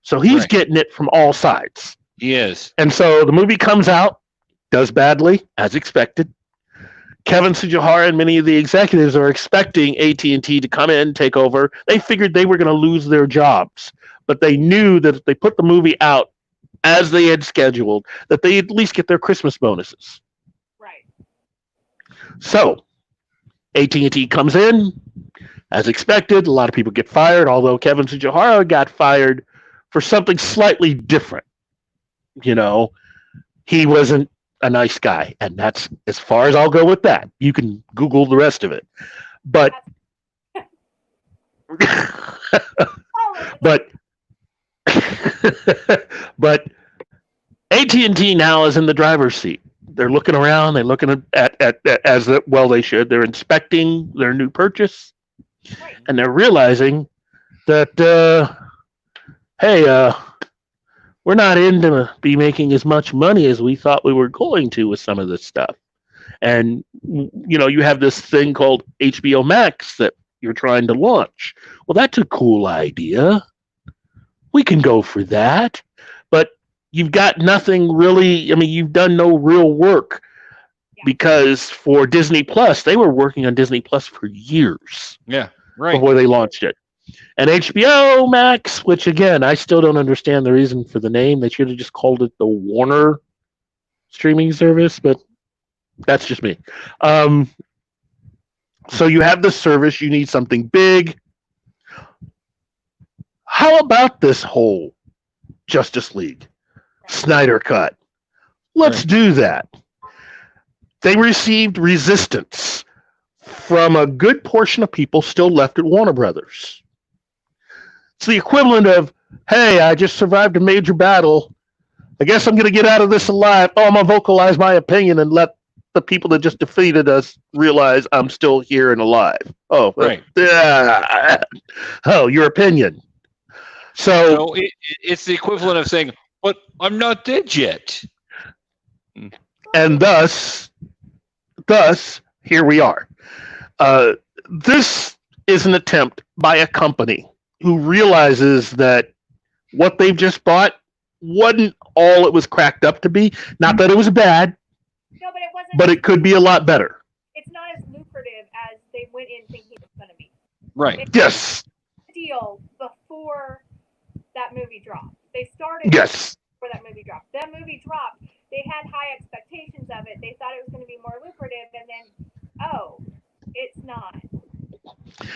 So he's getting it from all sides. He is. And so the movie comes out, does badly, as expected. Kevin Tsujihara and many of the executives are expecting AT&T to come in, take over. They figured they were going to lose their jobs, but they knew that if they put the movie out as they had scheduled, that they at least get their Christmas bonuses. Right. So AT&T comes in, as expected. A lot of people get fired, although Kevin Tsujihara got fired for something slightly different. You know, he wasn't a nice guy, and that's as far as I'll go with that. You can Google the rest of it, but but AT&T now is in the driver's seat. They're looking around. They're looking at as well they should. They're inspecting their new purchase, and they're realizing that we're not in to be making as much money as we thought we were going to with some of this stuff. And, you know, you have this thing called HBO Max that you're trying to launch. Well, that's a cool idea. We can go for that. But you've got nothing really, I mean, you've done no real work because for Disney Plus, they were working on Disney Plus for years. Yeah, right. Before they launched it. And HBO Max, which again, I still don't understand the reason for the name. They should have just called it the Warner streaming service, but that's just me. So you have this service, you need something big. How about this whole Justice League Snyder Cut? Let's do that. They received resistance from a good portion of people still left at Warner Brothers. It's the equivalent of, hey, I just survived a major battle. I guess I'm going to get out of this alive. Oh, I'm going to vocalize my opinion and let the people that just defeated us realize I'm still here and alive. Oh, right. Oh, your opinion. So it's the equivalent of saying, but I'm not dead yet. And thus, here we are. This is an attempt by a company who realizes that what they've just bought wasn't all it was cracked up to be. Not that it was bad, no, but it wasn't. But it could be a lot better. It's not as lucrative as they went in thinking it was going to be. Right. Yes. Deal before that movie dropped. They started before that movie dropped. That movie dropped. They had high expectations of it. They thought it was going to be more lucrative, and then, it's not.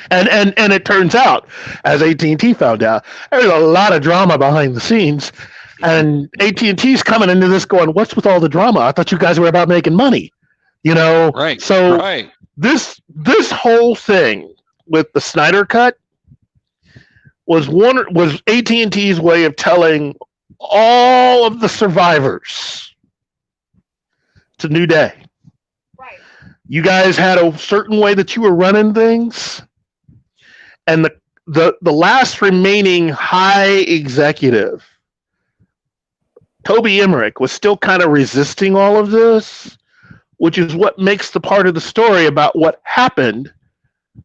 And it turns out, as AT&T found out, there's a lot of drama behind the scenes, and AT&T's coming into this going, "What's with all the drama? I thought you guys were about making money." You know, right? So this whole thing with the Snyder Cut was AT&T's way of telling all of the survivors it's a new day. Right. You guys had a certain way that you were running things, and the last remaining high executive, Toby Emmerich, was still kind of resisting all of this, which is what makes the part of the story about what happened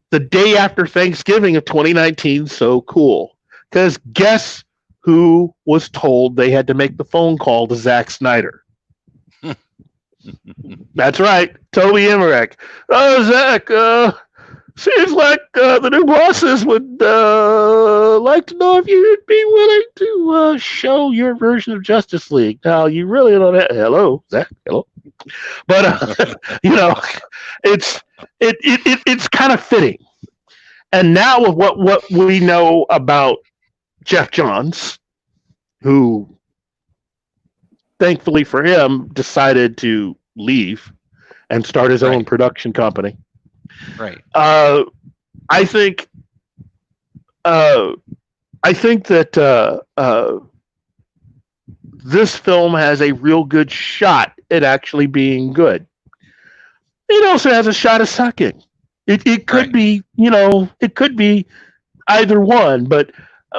the day after Thanksgiving of 2019 so cool. Because guess who was told they had to make the phone call to Zack Snyder? That's right, Toby Emmerich. Oh, Zack, seems like the new bosses would like to know if you'd be willing to show your version of Justice League. Now, you really don't have... Hello, Zack, hello. But, it's kind of fitting. And now with what we know about Jeff Johns, who, thankfully for him, decided to leave and start his own production company. Right. I think that this film has a real good shot at actually being good. It also has a shot of sucking. It could be, it could be either one, but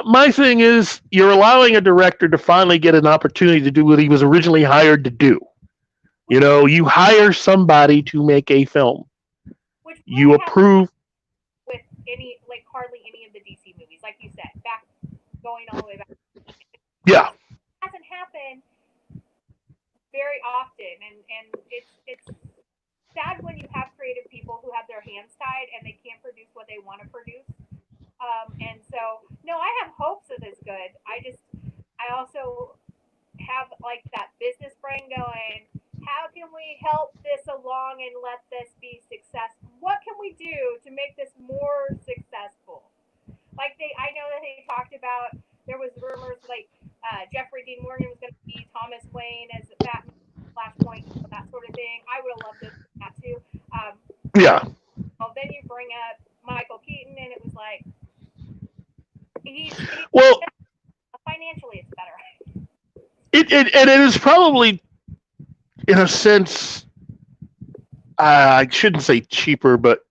my thing is you're allowing a director to finally get an opportunity to do what he was originally hired to do. You hire somebody to make a film. Which you approve with hardly any of the DC movies, like you said, going all the way back. Yeah. It hasn't happened very often, and it's sad when you have creative people who have their hands tied and they can't produce what they want to produce. And so, no, I have hopes that it's good. I also have that business brain going, how can we help this along and let this be successful? What can we do to make this more successful? I know that they talked about, there was rumors Jeffrey Dean Morgan was going to be Thomas Wayne as Batman, Flashpoint, that sort of thing. I would have loved that too. Yeah. Well, then you bring up Michael Keaton, and it was well, financially it's better. It is probably, in a sense, I shouldn't say cheaper, but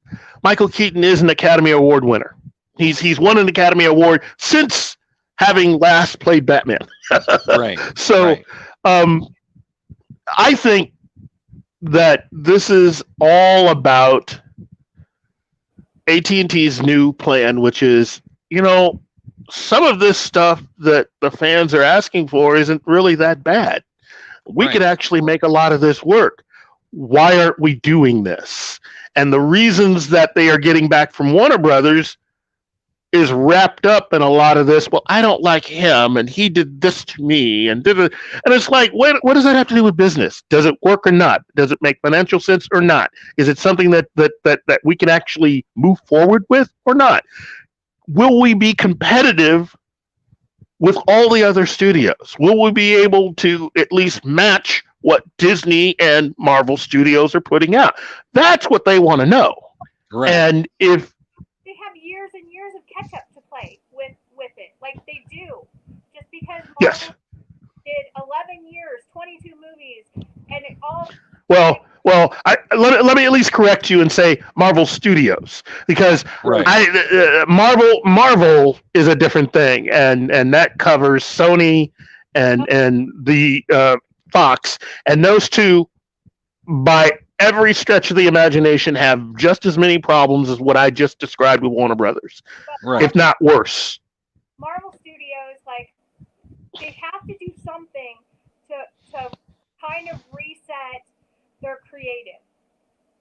Michael Keaton is an Academy Award winner. He's won an Academy Award since having last played Batman. Right. So, I think that this is all about AT&T's new plan, which is, some of this stuff that the fans are asking for isn't really that bad. We could actually make a lot of this work. Why aren't we doing this? And the reasons that they are getting back from Warner Brothers is wrapped up in a lot of this. Well, I don't like him, and he did this to me, and it's like, what does that have to do with business? Does it work or not? Does it make financial sense or not? Is it something that we can actually move forward with or not? Will we be competitive with all the other studios? Will we be able to at least match what Disney and Marvel Studios are putting out? That's what they want to know. Right. And if they have years and years of catch up to play with it, like they do, just because Marvel did 11 years, 22 movies, and it all. Well, let me at least correct you and say Marvel Studios, because Marvel is a different thing, and that covers Sony and the Fox, and those two, by every stretch of the imagination, have just as many problems as what I just described with Warner Brothers, if not worse. Marvel Studios, they have to do something to kind of reset their creative.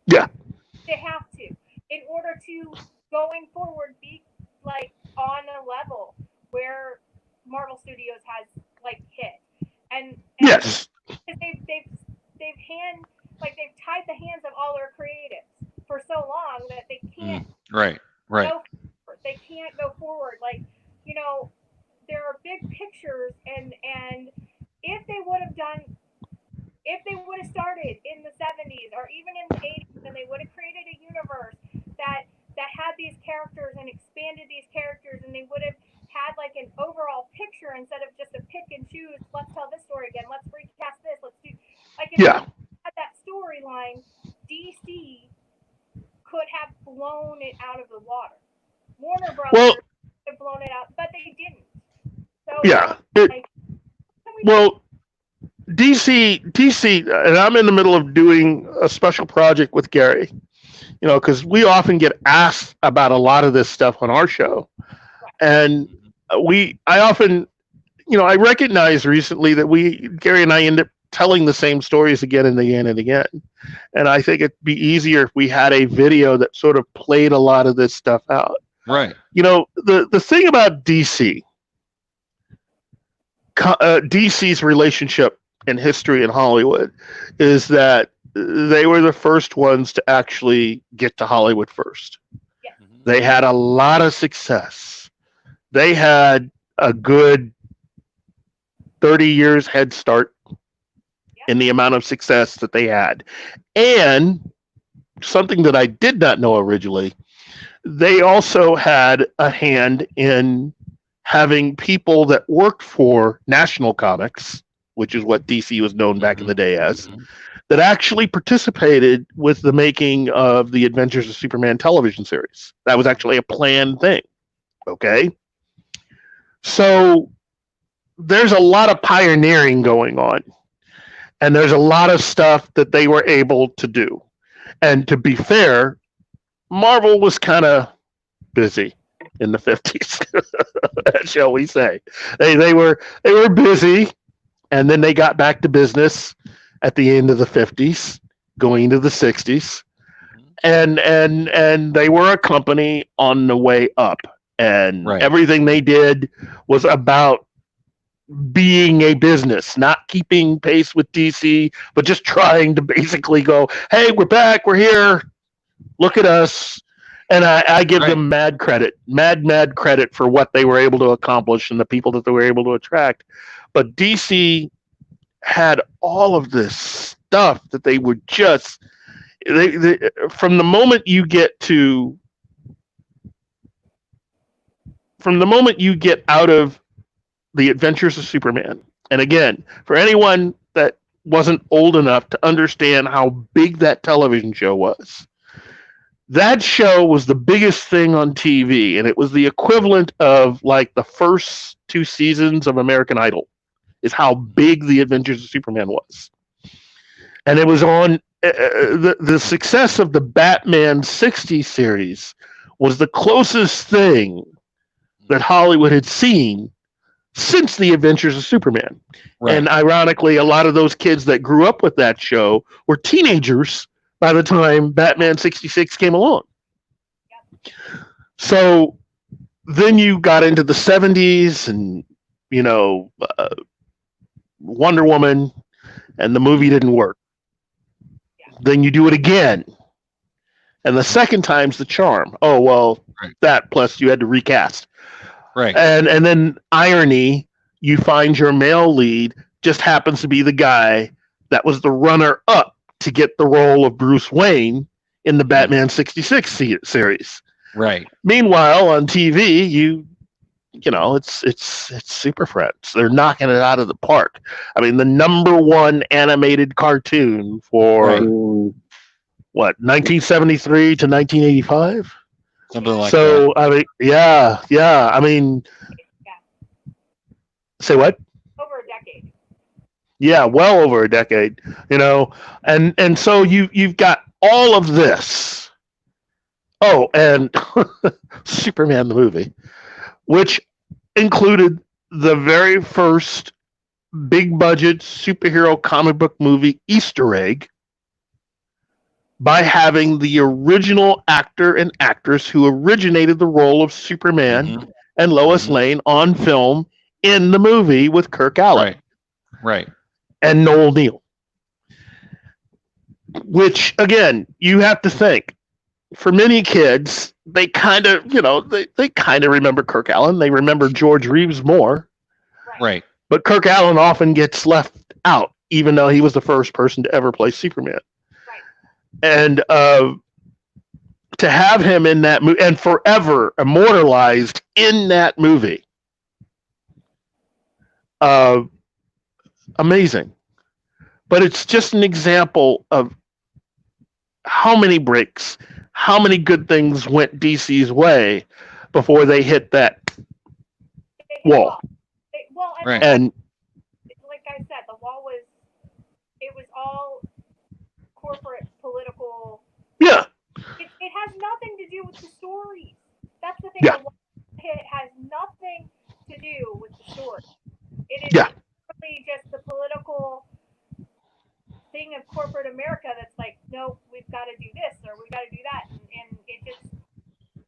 Yeah. They have to, in order to, going forward, be on a level where Marvel Studios has hit. And yes. They've tied the hands of all their creatives for so long that they can't right. They can't go forward. There are big pictures, and if they would have started in the 70s or even in the 80s, and they would have created a universe that had these characters and expanded these characters, and they would have had Well, have blown it out, but they didn't. So yeah. DC, and I'm in the middle of doing a special project with Gary. Because we often get asked about a lot of this stuff on our show, and I often, I recognize recently that Gary and I end up telling the same stories again and again and again. And I think it'd be easier if we had a video that sort of played a lot of this stuff out. Right. The thing about DC's relationship in history in Hollywood is that they were the first ones to actually get to Hollywood first. Yeah. They had a lot of success. They had a good 30 years head start in the amount of success that they had. And something that I did not know originally, they also had a hand in having people that worked for National Comics, which is what DC was known back in the day as, that actually participated with the making of the Adventures of Superman television series. That was actually a planned thing. Okay? So there's a lot of pioneering going on. And there's a lot of stuff that they were able to do. And to be fair, Marvel was kind of busy in the 50s, shall we say. They were busy, and then they got back to business at the end of the 50s, going into the 60s. And they were a company on the way up. And everything they did was about being a business, not keeping pace with DC, but just trying to basically go, hey, we're back, we're here, look at us. And I give them mad credit for what they were able to accomplish and the people that they were able to attract. But DC had all of this stuff that they would just, from the moment you get out of the Adventures of Superman. And again, for anyone that wasn't old enough to understand how big that television show was, that show was the biggest thing on TV, and it was the equivalent of like the first 2 seasons of American Idol, is how big the Adventures of Superman was. And it was on the success of the Batman 60 series was the closest thing that Hollywood had seen since the Adventures of Superman. Right. And ironically, a lot of those kids that grew up with that show were teenagers by the time Batman 66 came along. Yep. So then you got into the 70s and, Wonder Woman, and the movie didn't work. Yeah. Then you do it again. And the second time's the charm. Oh, well, that plus you had to recast. Right. And then irony, you find your male lead just happens to be the guy that was the runner-up to get the role of Bruce Wayne in the Batman 66 series. Right. Meanwhile, on TV, it's Super Friends. They're knocking it out of the park. I mean, the #1 animated cartoon for 1973 to 1985? Something like that. So, I mean, yeah. I mean, say what? Over a decade. Yeah, well over a decade, and so you've got all of this. Oh, and Superman the movie, which included the very first big budget superhero comic book movie Easter egg by having the original actor and actress who originated the role of Superman and Lois Lane on film in the movie with Kirk Allen. Right. And Noel Neill. Which, again, you have to think, for many kids, they kind of, they kind of remember Kirk Allen. They remember George Reeves more. Right. But Kirk Allen often gets left out, even though he was the first person to ever play Superman. And to have him in that movie and forever immortalized in that movie, amazing. But it's just an example of how many breaks, how many good things went DC's way before they hit that wall. And like I said, the wall was, it was all corporate, political. Yeah. It has nothing to do with the stories. That's the thing. Yeah. It has nothing to do with the story. It is really just the political thing of corporate America that's like, no, we've got to do this or we've got to do that, and it just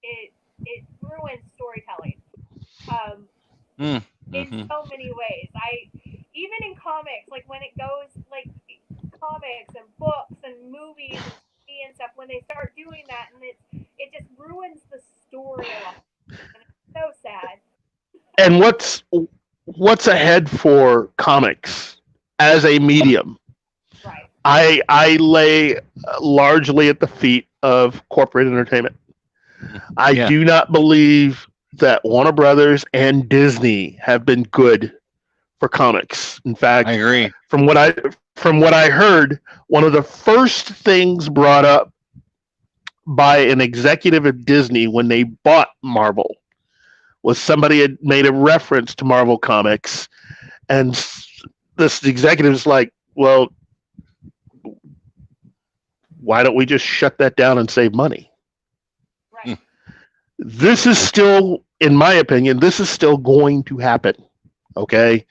it ruins storytelling in so many ways. Even in comics, like when it goes like comics and books and movies and TV and stuff, when they start doing that, and it just ruins the story a lot, and it's so sad. And what's ahead for comics as a medium? Right. I lay largely at the feet of corporate entertainment. I do not believe that Warner Brothers and Disney have been good for comics. In fact, I agree. From what I heard, one of the first things brought up by an executive at Disney when they bought Marvel was somebody had made a reference to Marvel Comics, and this executive's like, well, why don't we just shut that down and save money? Right. This is still, in my opinion, this is still going to happen. Okay.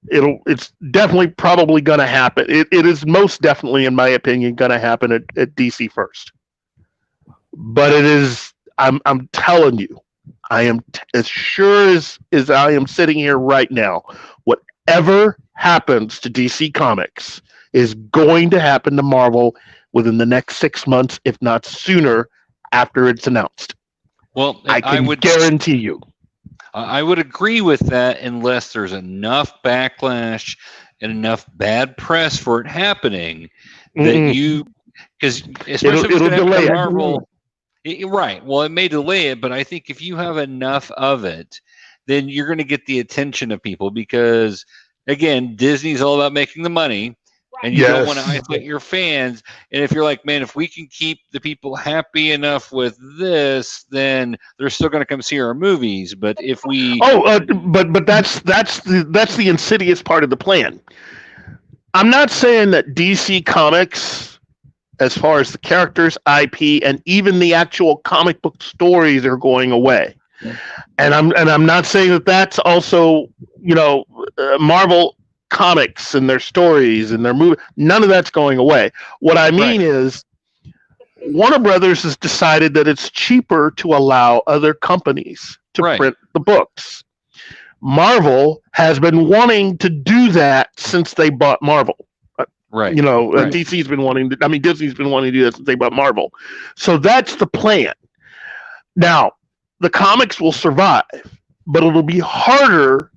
It's definitely probably going to happen. It is most definitely, in my opinion, going to happen at DC first. But it is, I'm telling you, I am as sure as I am sitting here right now, whatever happens to DC Comics is going to happen to Marvel within the next 6 months, if not sooner, after it's announced. Well, I would guarantee you. I would agree with that unless there's enough backlash and enough bad press for it happening that because especially if it's going to happen to Marvel. Right. Well, it may delay it, but I think if you have enough of it, then you're going to get the attention of people because, again, Disney's all about making the money, and you don't want to isolate your fans. And if you're like, man, if we can keep the people happy enough with this, then they're still going to come see our movies. But if we but that's the insidious part of the plan. I'm not saying that DC Comics, as far as the characters, IP, and even the actual comic book stories are going away. And I'm not saying that that's also, Marvel Comics and their stories and their movie. None of that's going away. What I mean is Warner Brothers has decided that it's cheaper to allow other companies to print the books. Marvel has been wanting to do that since they bought Marvel. Right. DC's been wanting to, Disney's been wanting to do that since they bought Marvel. So that's the plan. Now, the comics will survive, but it'll be harder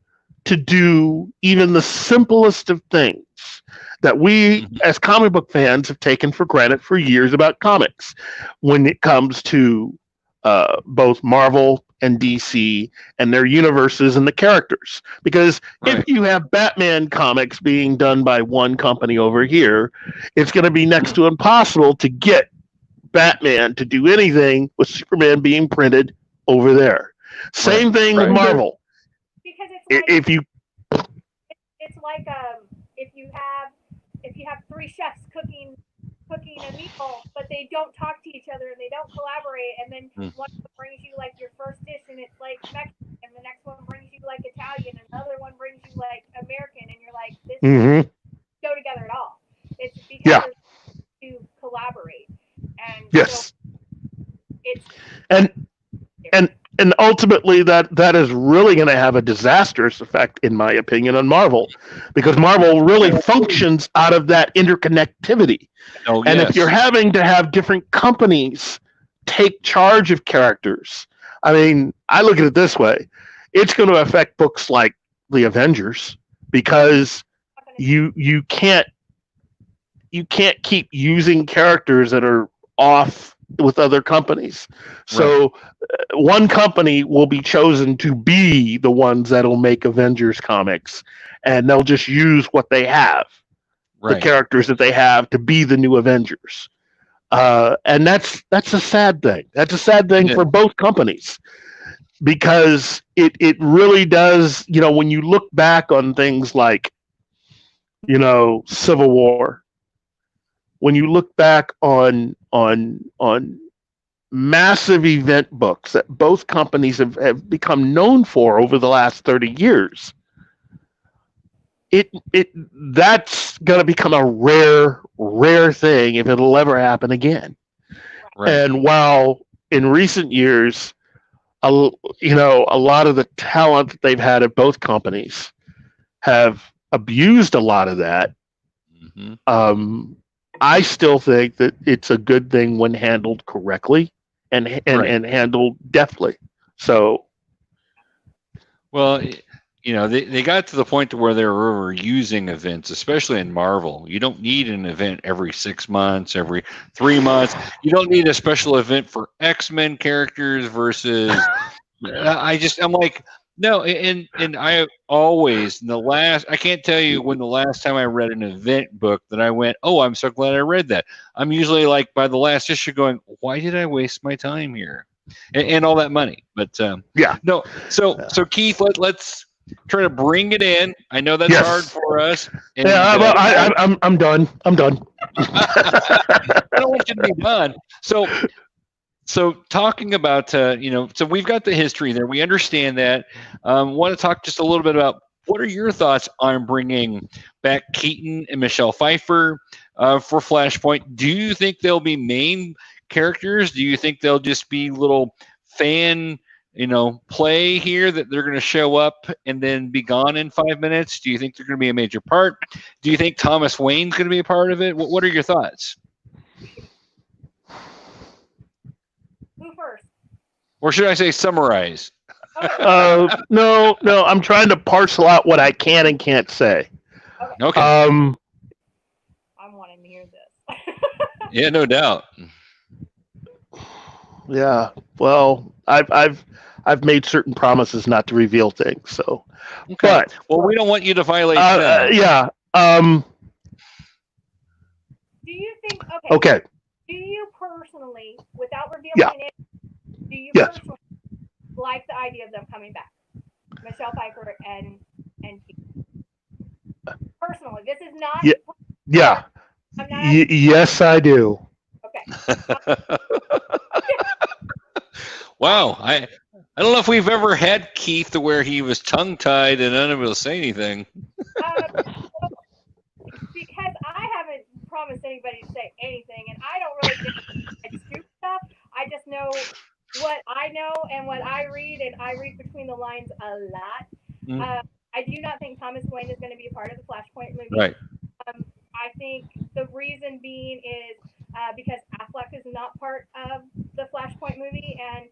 to do even the simplest of things that we as comic book fans have taken for granted for years about comics when it comes to both Marvel and DC and their universes and the characters. Because if you have Batman comics being done by one company over here, it's going to be next to impossible to get Batman to do anything with Superman being printed over there. Same thing with Marvel. Because it's like if you have three chefs cooking a meal, but they don't talk to each other and they don't collaborate, and then one brings you like your first dish and it's like Mexican, and the next one brings you like Italian, and another one brings you like American, and you're like, this doesn't go together at all. It's because to collaborate, and so it's and ultimately that is really going to have a disastrous effect, in my opinion, on Marvel, because Marvel really functions out of that interconnectivity. And if you're having to have different companies take charge of characters, I look at it this way: it's going to affect books like the Avengers, because you can't keep using characters that are off with other companies. So one company will be chosen to be the ones that'll make Avengers comics, and they'll just use what they have, the characters that they have, to be the new Avengers. And that's a sad thing. That's a sad thing for both companies, because it really does, when you look back on things like, Civil War, when you look back on massive event books that both companies have become known for over the last 30 years, that's going to become a rare thing if it'll ever happen again. Right. And while in recent years, a lot of the talent that they've had at both companies have abused a lot of that, I still think that it's a good thing when handled correctly and handled deftly. So, well, they got to the point to where they were overusing events, especially in Marvel. You don't need an event every 6 months, every 3 months. You don't need a special event for X-Men characters versus. I'm like, no, and I always I can't tell you when the last time I read an event book that I went, oh, I'm so glad I read that. I'm usually like by the last issue going, why did I waste my time here, and all that money? But no. So Keith, let's try to bring it in. I know that's hard for us. And, I'm done. I'm done. I don't want you to be done. So talking about, so we've got the history there. We understand that. Want to talk just a little bit about what are your thoughts on bringing back Keaton and Michelle Pfeiffer for Flashpoint? Do you think they'll be main characters? Do you think they'll just be little fan, play here that they're going to show up and then be gone in 5 minutes? Do you think they're going to be a major part? Do you think Thomas Wayne's going to be a part of it? What are your thoughts? Who first? Or should I say summarize? No, I'm trying to parcel out what I can and can't say. Okay. I'm wanting to hear this. Yeah, no doubt. Yeah. Well, I've made certain promises not to reveal things, so. Okay. But, we don't want you to violate them. Yeah. Do you think? Okay. Do you personally, without revealing it, do you personally like the idea of them coming back, Michelle Pfeiffer and Keaton? Personally, this is not. Yeah. Yes, I do. Okay. Wow, I don't know if we've ever had Keith to where he was tongue-tied and unable to say anything. Because I haven't promised anybody to say anything, and I don't really get stupid stuff. I just know what I know and what I read, and I read between the lines a lot. I do not think Thomas Wayne is going to be a part of the Flashpoint movie. Right. I think the reason being is because Affleck is not part of the Flashpoint movie, and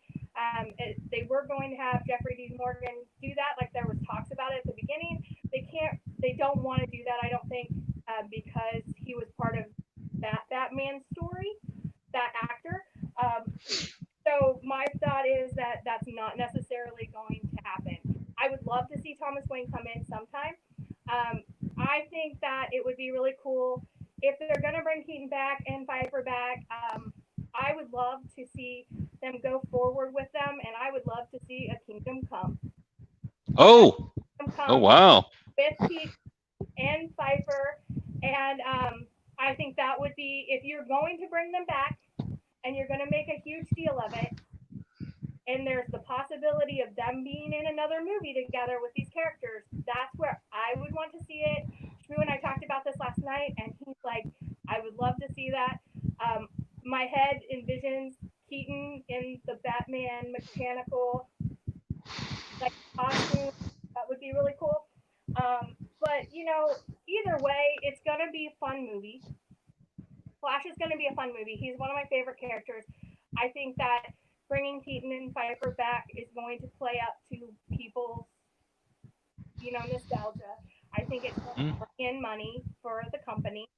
they were going to have Jeffrey Dean Morgan do that, like there was talks about it at the beginning. They don't want to do that, I don't think, because he was part of that Batman story, that actor. So my thought is that that's not necessarily going to happen. I would love to see Thomas Wayne come in sometime. I think that it would be really cool if they're going to bring Keaton back and Pfeiffer back. I would love to see them go forward with them, and I would love to see a Kingdom Come. Oh wow. With Keaton and Pfeiffer, and I think that would be, if you're going to bring them back and you're going to make a huge deal of it, and there's the possibility of them being in another movie together with these characters, that's where I would want to see it. Drew and I talked about this last night, and he's like, I would love to see that. My head envisions Keaton in the Batman mechanical costume. That would be really cool. But, either way, it's going to be a fun movie. Flash is going to be a fun movie. He's one of my favorite characters. I think that bringing Keaton and Pfeiffer back is going to play up to people's, nostalgia. I think it's going to bring in money for the company,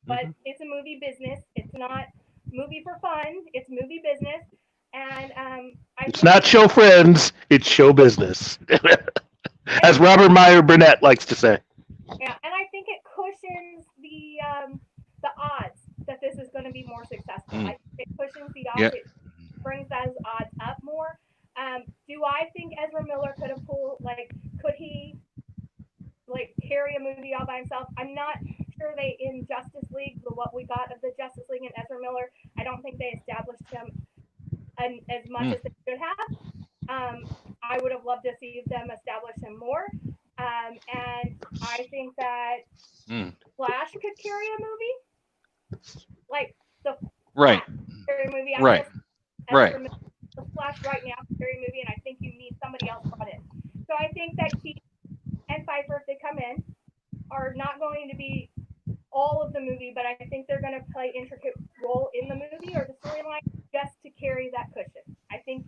but it's a movie business. It's not movie for fun. It's movie business. And it's not show friends. It's show business. As Robert Meyer Burnett likes to say. Yeah, and I think it cushions the odds that this is going to be more successful. off. It brings those odds up more. Do I think Ezra Miller could have could he carry a movie all by himself? I'm not sure they in Justice League, what we got of the Justice League and Ezra Miller, I don't think they established him as much as they should have. I would have loved to see them establish him more. And I think that Flash could carry a movie, like the Flash carry a movie. Right. The Flash right now could carry a movie, and I think you need somebody else brought in. So I think that Keaton and Pfeiffer, if they come in, are not going to be all of the movie, but I think they're going to play intricate role in the movie or the storyline just to carry that cushion. I think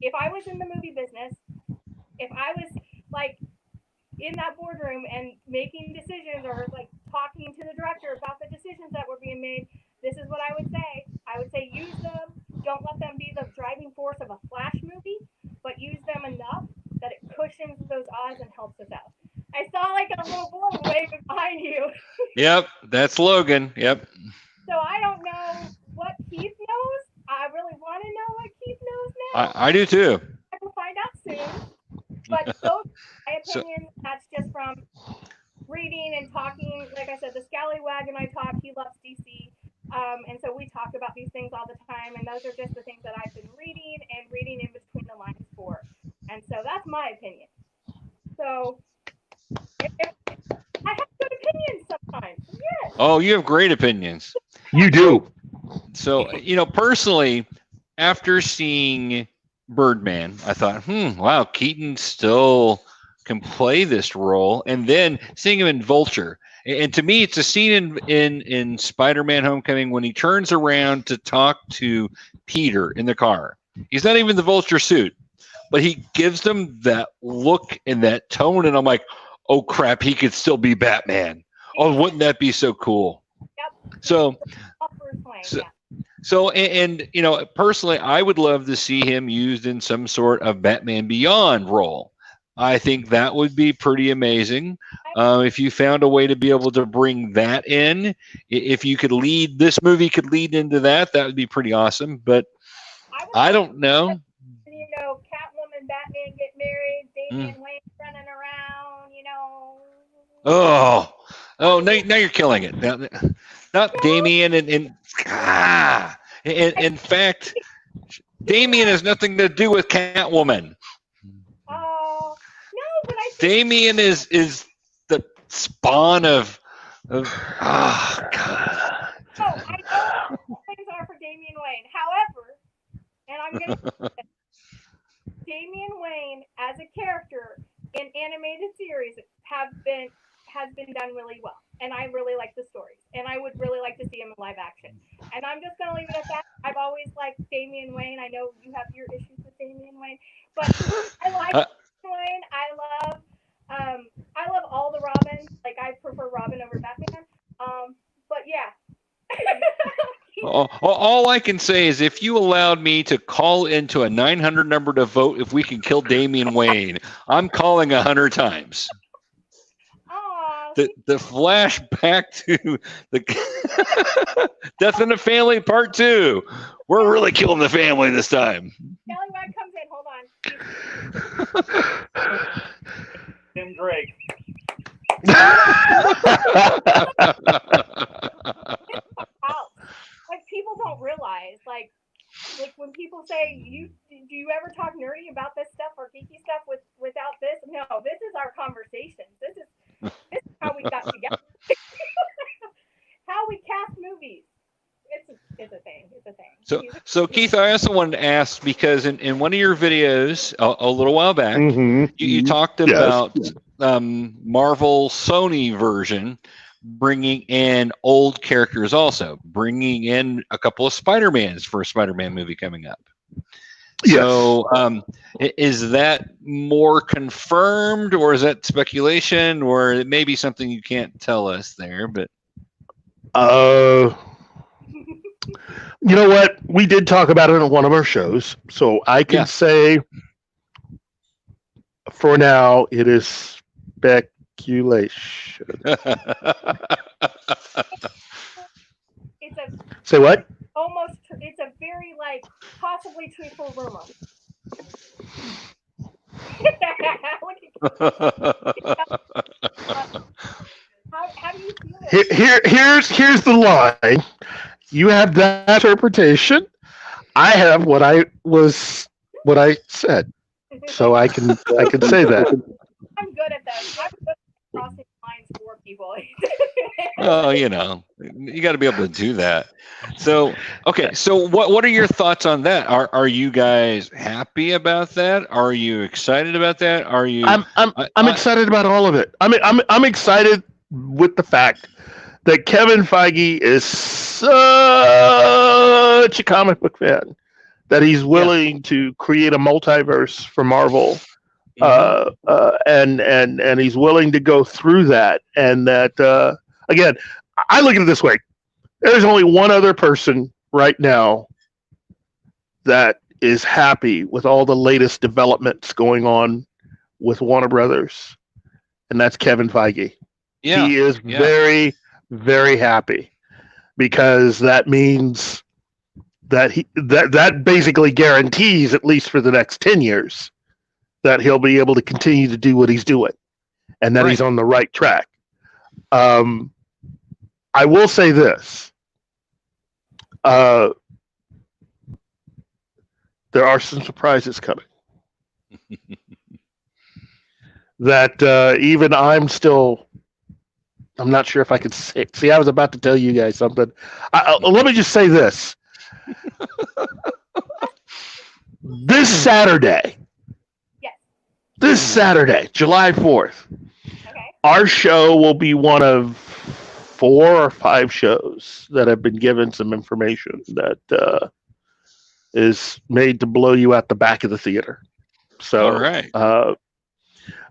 if I was in the movie business, if I was in that boardroom and making decisions or talking to the director about the decisions that were being made, this is what I would say. I would say use them. Don't let them be the driving force of a Flash movie, but use them enough that it cushions those odds and helps us out. I saw a little boy waving behind you. Yep, that's Logan. Yep. So I don't know what Keith knows. I really want to know what Keith knows now. I do too. I will find out soon. But those, my opinion, that's just from reading and talking. Like I said, the Scallywag and I talk. He loves DC. And so we talk about these things all the time. And those are just the things that I've been reading and reading in between the lines for. And so that's my opinion. So I have good opinions sometimes. Yes. Oh, you have great opinions. You do. So, personally, after seeing Birdman, I thought, wow, Keaton still can play this role. And then seeing him in Vulture. And to me, it's a scene in Spider-Man Homecoming when he turns around to talk to Peter in the car. He's not even the Vulture suit, but he gives them that look and that tone. And I'm like, oh, crap, he could still be Batman. Oh, wouldn't that be so cool? Yep. So, personally, I would love to see him used in some sort of Batman Beyond role. I think that would be pretty amazing. If you found a way to be able to bring that in, if you could lead, this movie could lead into that, that would be pretty awesome. But I don't know. Catwoman, Batman get married, Damian Wayne running around, Oh, now you're killing it. Not Damian and in fact, Damian has nothing to do with Catwoman. Oh, no, but I think Damian is the spawn of God. I know things are for Damian Wayne. However, and I'm going to Damian Wayne as a character in animated series has been done really well. And I really like the stories. And I would really like to see him in live action. And I'm just going to leave it at that. I've always liked Damian Wayne. I know you have your issues with Damian Wayne. But I like Damian Wayne. I love all the Robins. I prefer Robin over Batman. But yeah. All I can say is if you allowed me to call into a 900 number to vote if we can kill Damian Wayne, I'm calling 100 times. The flashback to the Death in the Family Part 2. We're really killing the family this time. Scallywag comes in. Hold on. Tim Drake. People don't realize, when people say, do you ever talk nerdy about this stuff or geeky stuff without this? No, this is our conversation. This is how we got together. How we cast movies. It's a thing. It's a thing. So Keith, I also wanted to ask, because in one of your videos a little while back, you talked about Marvel Sony version bringing in old characters, also bringing in a couple of Spider-Mans for a Spider-Man movie coming up. Yes. So is that more confirmed, or is that speculation, or it may be something you can't tell us there? But you know what? We did talk about it on one of our shows, so I can say for now it is speculation. It's a say what? Almost. It's a very me for rumor. How do you feel? Here's the line. You have that interpretation. I have what I said, so I can say that. I'm good at that. I'm good at crossing lines for people. Oh, you got to be able to do that. So, okay. So, what are your thoughts on that? Are you guys happy about that? Are you excited about that? Are you? I'm excited about all of it. I'm excited with the fact that Kevin Feige is such a comic book fan that he's willing to create a multiverse for Marvel. And he's willing to go through that, and that again, I look at it this way: there's only one other person right now that is happy with all the latest developments going on with Warner Brothers, and that's Kevin Feige. Yeah, he is very, very happy, because that means that that basically guarantees, at least for the next 10 years, that he'll be able to continue to do what he's doing, and that he's on the right track. I will say this. There are some surprises coming. That even I'm not sure if I could say. See, I was about to tell you guys something. Let me just say this. This Saturday, July 4th, our show will be one of 4 or 5 shows that have been given some information that is made to blow you out the back of the theater. So, all right.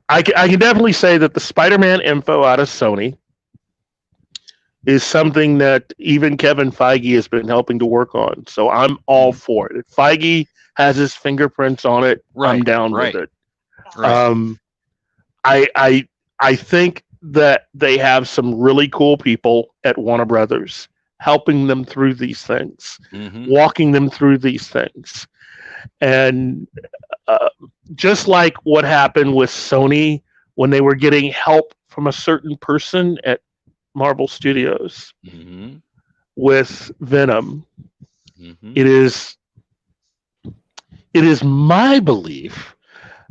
I can definitely say that the Spider-Man info out of Sony is something that even Kevin Feige has been helping to work on. So I'm all for it. If Feige has his fingerprints on it, I'm down with it. Right. I think that they have some really cool people at Warner Brothers helping them through these things, walking them through these things. And just like what happened with Sony when they were getting help from a certain person at Marvel Studios with Venom, it is my belief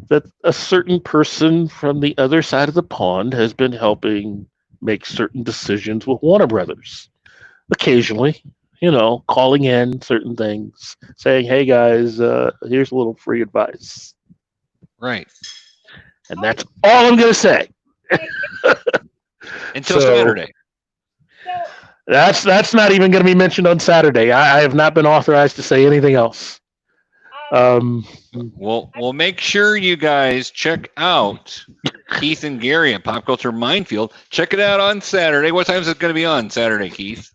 that a certain person from the other side of the pond has been helping make certain decisions with Warner Brothers. Occasionally, calling in certain things, saying, "Hey guys, here's a little free advice." Right. And that's all I'm going to say. Until Saturday. That's not even going to be mentioned on Saturday. I have not been authorized to say anything else. We'll make sure you guys check out Keith and Gary at Pop Culture Minefield. Check it out on Saturday. What time is it going to be on Saturday, Keith?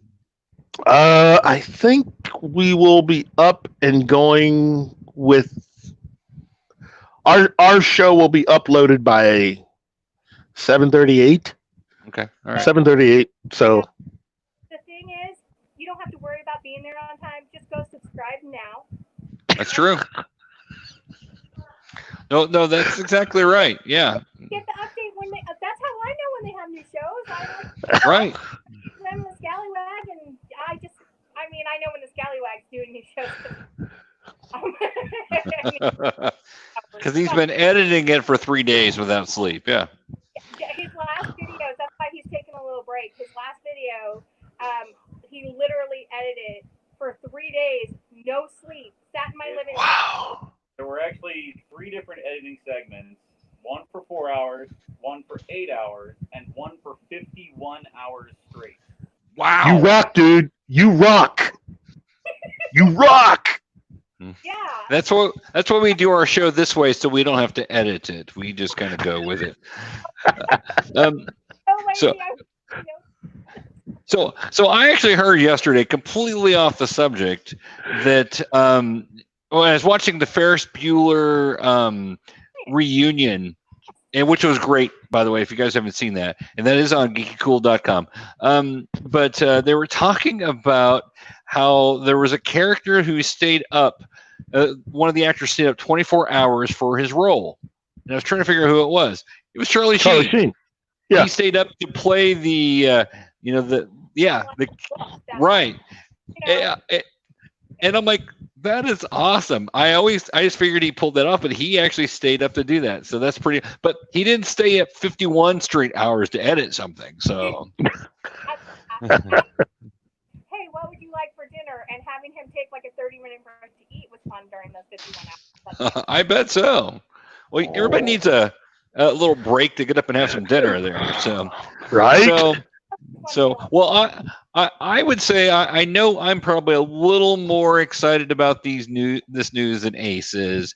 I think we will be up and going with our show will be uploaded by 7:38. Okay. All right. 7:38. So the thing is, you don't have to worry about being there on time. Just go subscribe now. That's true. No, that's exactly right. Yeah. Get the update when they. That's how I know when they have new shows. Right. Them the Scallywag, and I know when the Scallywag's doing new shows. Because he's been editing it for 3 days without sleep. Yeah. His last videos. That's why he's taking a little break. His last video, he literally edited for 3 days, no sleep. Sat in my living room. Wow. There were actually 3 different editing segments. One for 4 hours, one for 8 hours, and one for 51 hours straight. Wow. You rock, dude. You rock. You rock. Yeah. That's why we do our show this way, so we don't have to edit it. We just kind of go with it. So I actually heard yesterday, completely off the subject, that I was watching the Ferris Bueller reunion, and which was great, by the way, if you guys haven't seen that, and that is on GeekyKOOL.com. But they were talking about how there was a character who stayed up one of the actors stayed up 24 hours for his role. And I was trying to figure out who it was. It was Charlie Sheen. Yeah. He stayed up to play the right. Yeah. And I'm like, that is awesome. I just figured he pulled that off, but he actually stayed up to do that. So that's pretty, but he didn't stay up 51 straight hours to edit something. So hey, what would you like for dinner? And having him take like a 30-minute break to eat was fun during those 51 hours. I bet so. Well, everybody needs a little break to get up and have some dinner there. So, right. So, well, I would say I know I'm probably a little more excited about this news than Ace is,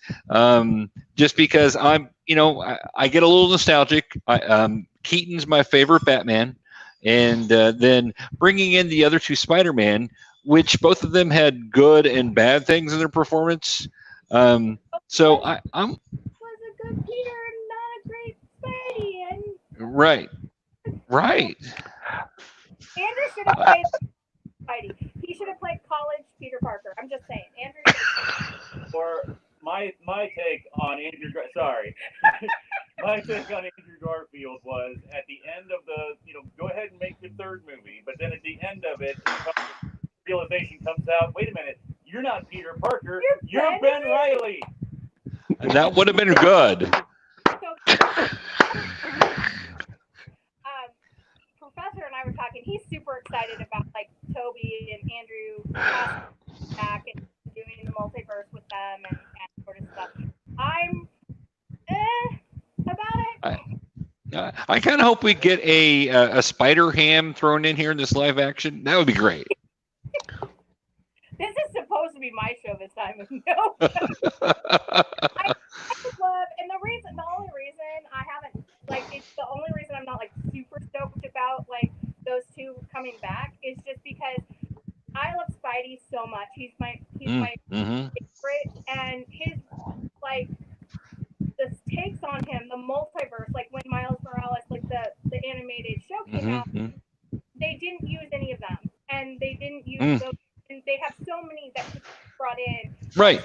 just because I get a little nostalgic. Keaton's my favorite Batman, and then bringing in the other two Spider-Man, which both of them had good and bad things in their performance. So I'm was a good Peter, not a great Spidey, and right. Andrew should have played Spidey. He should have played college Peter Parker. I'm just saying, Andrew. Or my take on Andrew. Sorry, my take on Andrew Garfield was at the end of the go ahead and make the third movie, but then at the end of it, realization comes out. Wait a minute, you're not Peter Parker. You're Ben Reilly. And that would have been good. Professor and I were talking. He's super excited about like Toby and Andrew back and doing the multiverse with them and sort of stuff. I'm about it. I kind of hope we get a Spider Ham thrown in here in this live action. That would be great. This is supposed to be my show this time. No. I would love, and the only reason I haven't, it's the only reason I'm not super stoked about those two coming back is just because I love Spidey so much. He's my favorite, and his the takes on him, the multiverse, when Miles Morales, the animated show came out, they didn't use any of them, and they didn't use those. And they have so many that could be brought in. Right.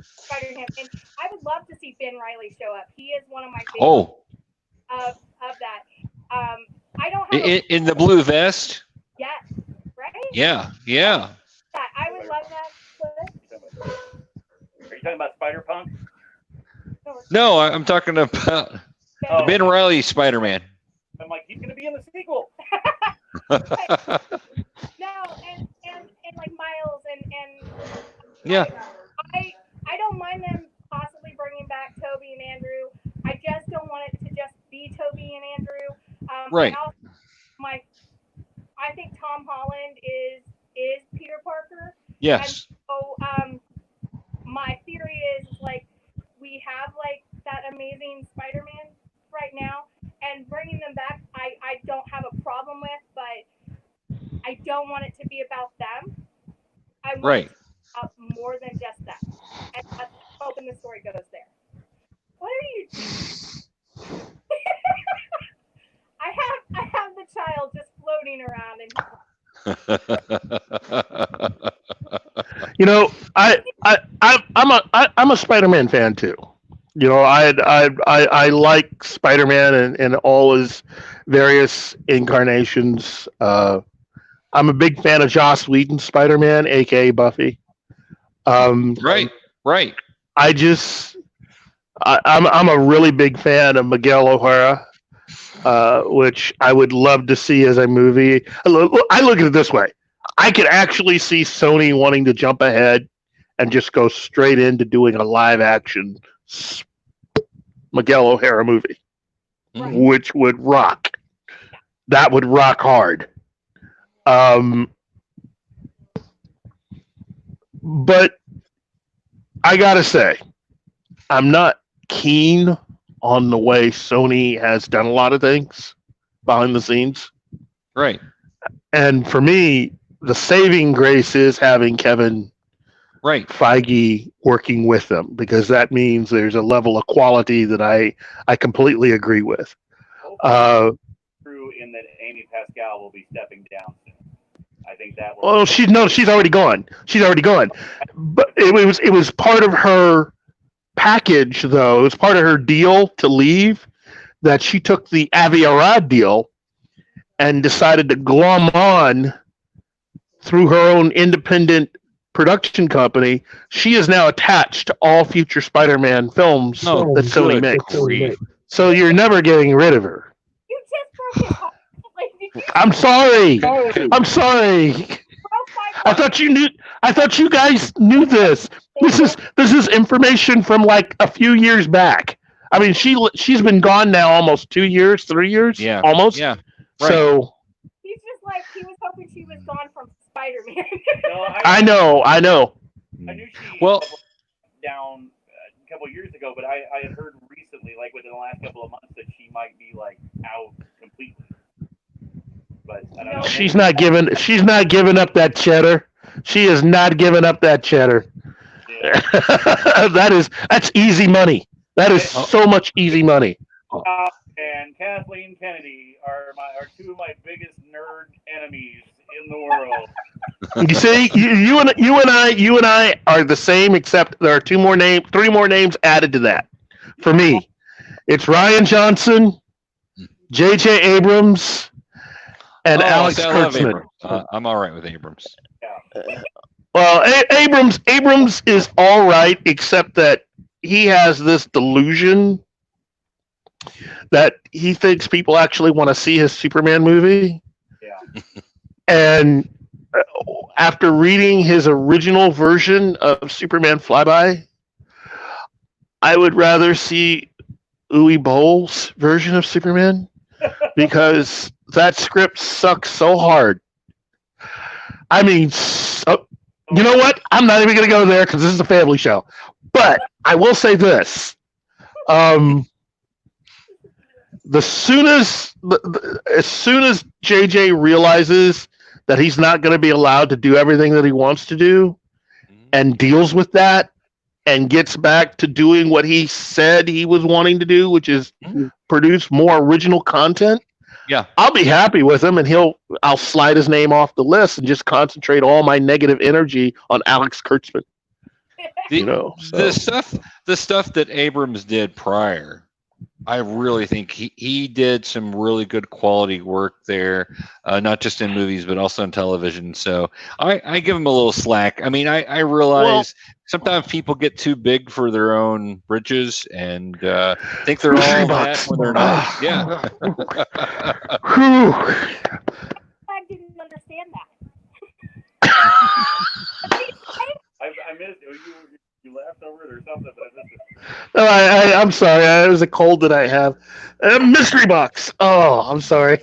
Spider-Man. And I would love to see Ben Reilly show up. He is one of my favorites of that. I don't have in the blue vest. Yes. Right? Yeah. I would love that. Are you talking about Spider-Punk? No, I'm talking about the Ben Reilly Spider-Man. I'm like, he's going to be in the sequel. No, and Miles and yeah. I don't mind them possibly bringing back Toby and Andrew. I just don't want it to just be Toby and Andrew. Right. I think Tom Holland is Peter Parker. Yes. And so my theory is we have that amazing Spider-Man right now, and bringing them back I don't have a problem with, but I don't want it to be about them. I want it to be about more than just that. And I'm hoping the story goes there. What are you doing? I have the child just floating around and I'm a Spider-Man fan too. I like Spider-Man and all his various incarnations. I'm a big fan of Joss Whedon's Spider-Man, aka Buffy. Right. I'm a really big fan of Miguel O'Hara, which I would love to see as a movie. I look at it this way: I could actually see Sony wanting to jump ahead and just go straight into doing a live-action Miguel O'Hara movie, which would rock. That would rock hard. But I gotta say, I'm not keen on the way Sony has done a lot of things behind the scenes. Right. And for me, the saving grace is having Kevin Feige working with them, because that means there's a level of quality that I completely agree with. True in that Amy Pascal will be stepping down soon. I think that was. Oh, she's already gone. She's already gone. But it was part of her package, though. It was part of her deal to leave that she took the Avi Arad deal and decided to glom on through her own independent production company. She is now attached to all future Spider-Man films that Sony makes. So you're never getting rid of her. You just broke his heart. Like, I'm sorry. I'm sorry. I thought you knew. I thought you guys knew this. This is information from like a few years back. I mean, she's been gone now almost 2 years, 3 years. Yeah, almost. Yeah, right. So he's just like he was hoping she was gone from Spider-Man. No, I know. I knew she down a couple of years ago, but I had heard recently, like within the last couple of months, that she might be like out completely. But I don't know. She's not giving up that cheddar. She is not giving up that cheddar. Yeah. That's easy money. That is so much easy money. And Kathleen Kennedy are two of my biggest nerd enemies in the world. You see, you and I are the same, except there are three more names added to that. For me, it's Rian Johnson, J.J. Abrams, and Alex Kurtzman. I'm all right with Abrams. Yeah. Well, Abrams is all right, except that he has this delusion that he thinks people actually want to see his Superman movie. Yeah. And after reading his original version of Superman Flyby, I would rather see Uwe Boll's version of Superman because that script sucks so hard. I mean, you know what? I'm not even going to go there because this is a family show. But I will say this. As soon as JJ realizes that he's not going to be allowed to do everything that he wants to do and deals with that and gets back to doing what he said he was wanting to do, which is produce more original content, yeah, I'll be happy with him, and I'll slide his name off the list and just concentrate all my negative energy on Alex Kurtzman. The stuff that Abrams did prior, I really think he did some really good quality work there, not just in movies but also in television. So I give him a little slack. I mean, I realize sometimes people get too big for their own britches and think they're all that when they're not. Yeah. I didn't understand that. I missed it. You laughed over it or something, but I missed it. No, I'm sorry. It was a cold that I have. Mystery box. Oh, I'm sorry.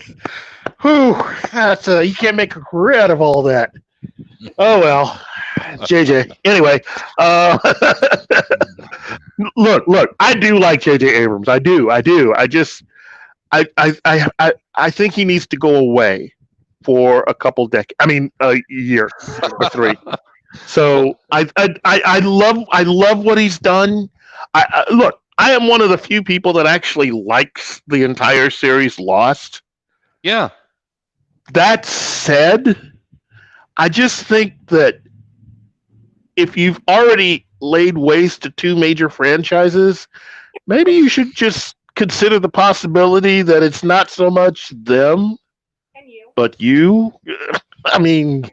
Whew. You can't make a career out of all that. Oh, well. JJ. Anyway. Look. I do like JJ Abrams. I do. I think he needs to go away for a couple decades. I mean, a year or 3. So I love what he's done. Look, I am one of the few people that actually likes the entire series Lost. Yeah. That said, I just think that if you've already laid waste to 2 major franchises, maybe you should just consider the possibility that it's not so much them, but you. I mean,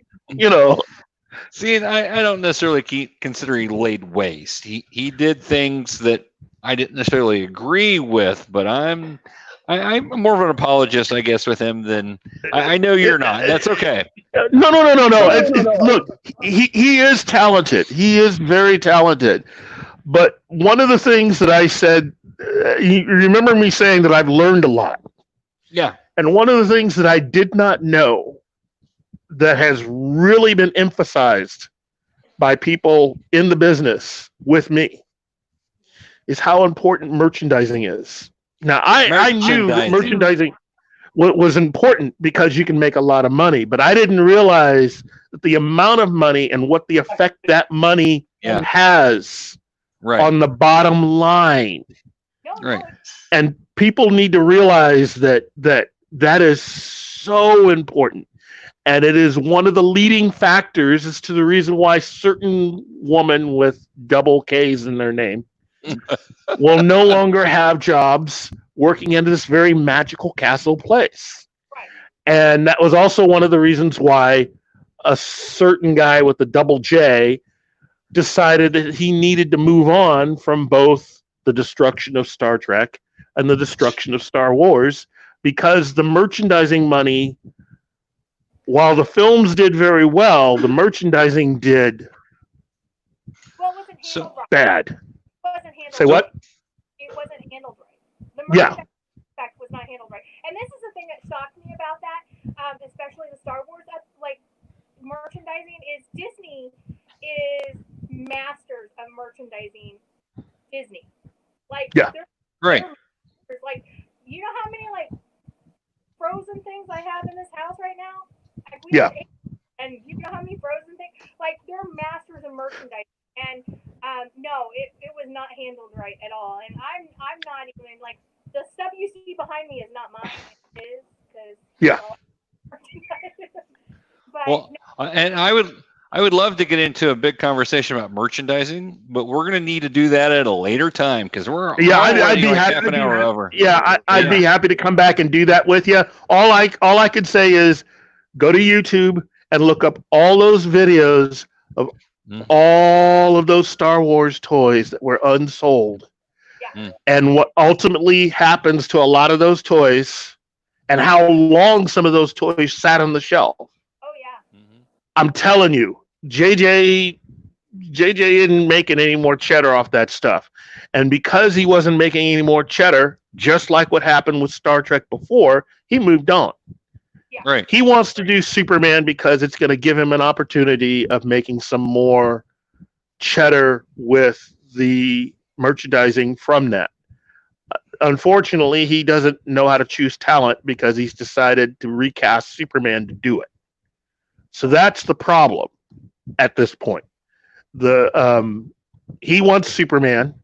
See, and I don't necessarily consider he laid waste. He did things that I didn't necessarily agree with, but I'm more of an apologist, I guess, with him than I know you're not. That's okay. No. Look, he is talented. He is very talented. But one of the things that I said, you remember me saying that I've learned a lot. Yeah. And one of the things that I did not know that has really been emphasized by people in the business with me is how important merchandising is. Now, I knew that merchandising was important because you can make a lot of money, but I didn't realize that the amount of money and what the effect that money has on the bottom line. Right. And people need to realize that is so important. And it is one of the leading factors as to the reason why certain women with double K's in their name will no longer have jobs working in this very magical castle place. Right. And that was also one of the reasons why a certain guy with the double J decided that he needed to move on from both the destruction of Star Trek and the destruction of Star Wars, because the merchandising money, while the films did very well, the merchandising did bad. Say what? It wasn't handled right. The merchandising aspect was not handled right. And this is the thing that shocked me about that, especially the Star Wars merchandising, is Disney is masters of merchandising. Disney, they're like, you know how many Frozen things I have in this house right now? And you know how many Frozen things? They're masters of merchandising. And no, it was not handled right at all. And I'm not even the stuff you see behind me is not mine. It is because but well, and I would love to get into a big conversation about merchandising, but we're going to need to do that at a later time because we're I'd be happy half an hour over. Yeah, I'd be happy to come back and do that with you. All I could say is go to YouTube and look up all those videos of all of those Star Wars toys that were unsold, and what ultimately happens to a lot of those toys, and how long some of those toys sat on the shelf. Oh yeah. I'm telling you, JJ isn't making any more cheddar off that stuff. And because he wasn't making any more cheddar, just like what happened with Star Trek before, he moved on. Yeah. Right. He wants to do Superman because it's going to give him an opportunity of making some more cheddar with the merchandising from that. Unfortunately, he doesn't know how to choose talent because he's decided to recast Superman to do it. So that's the problem at this point. He wants Superman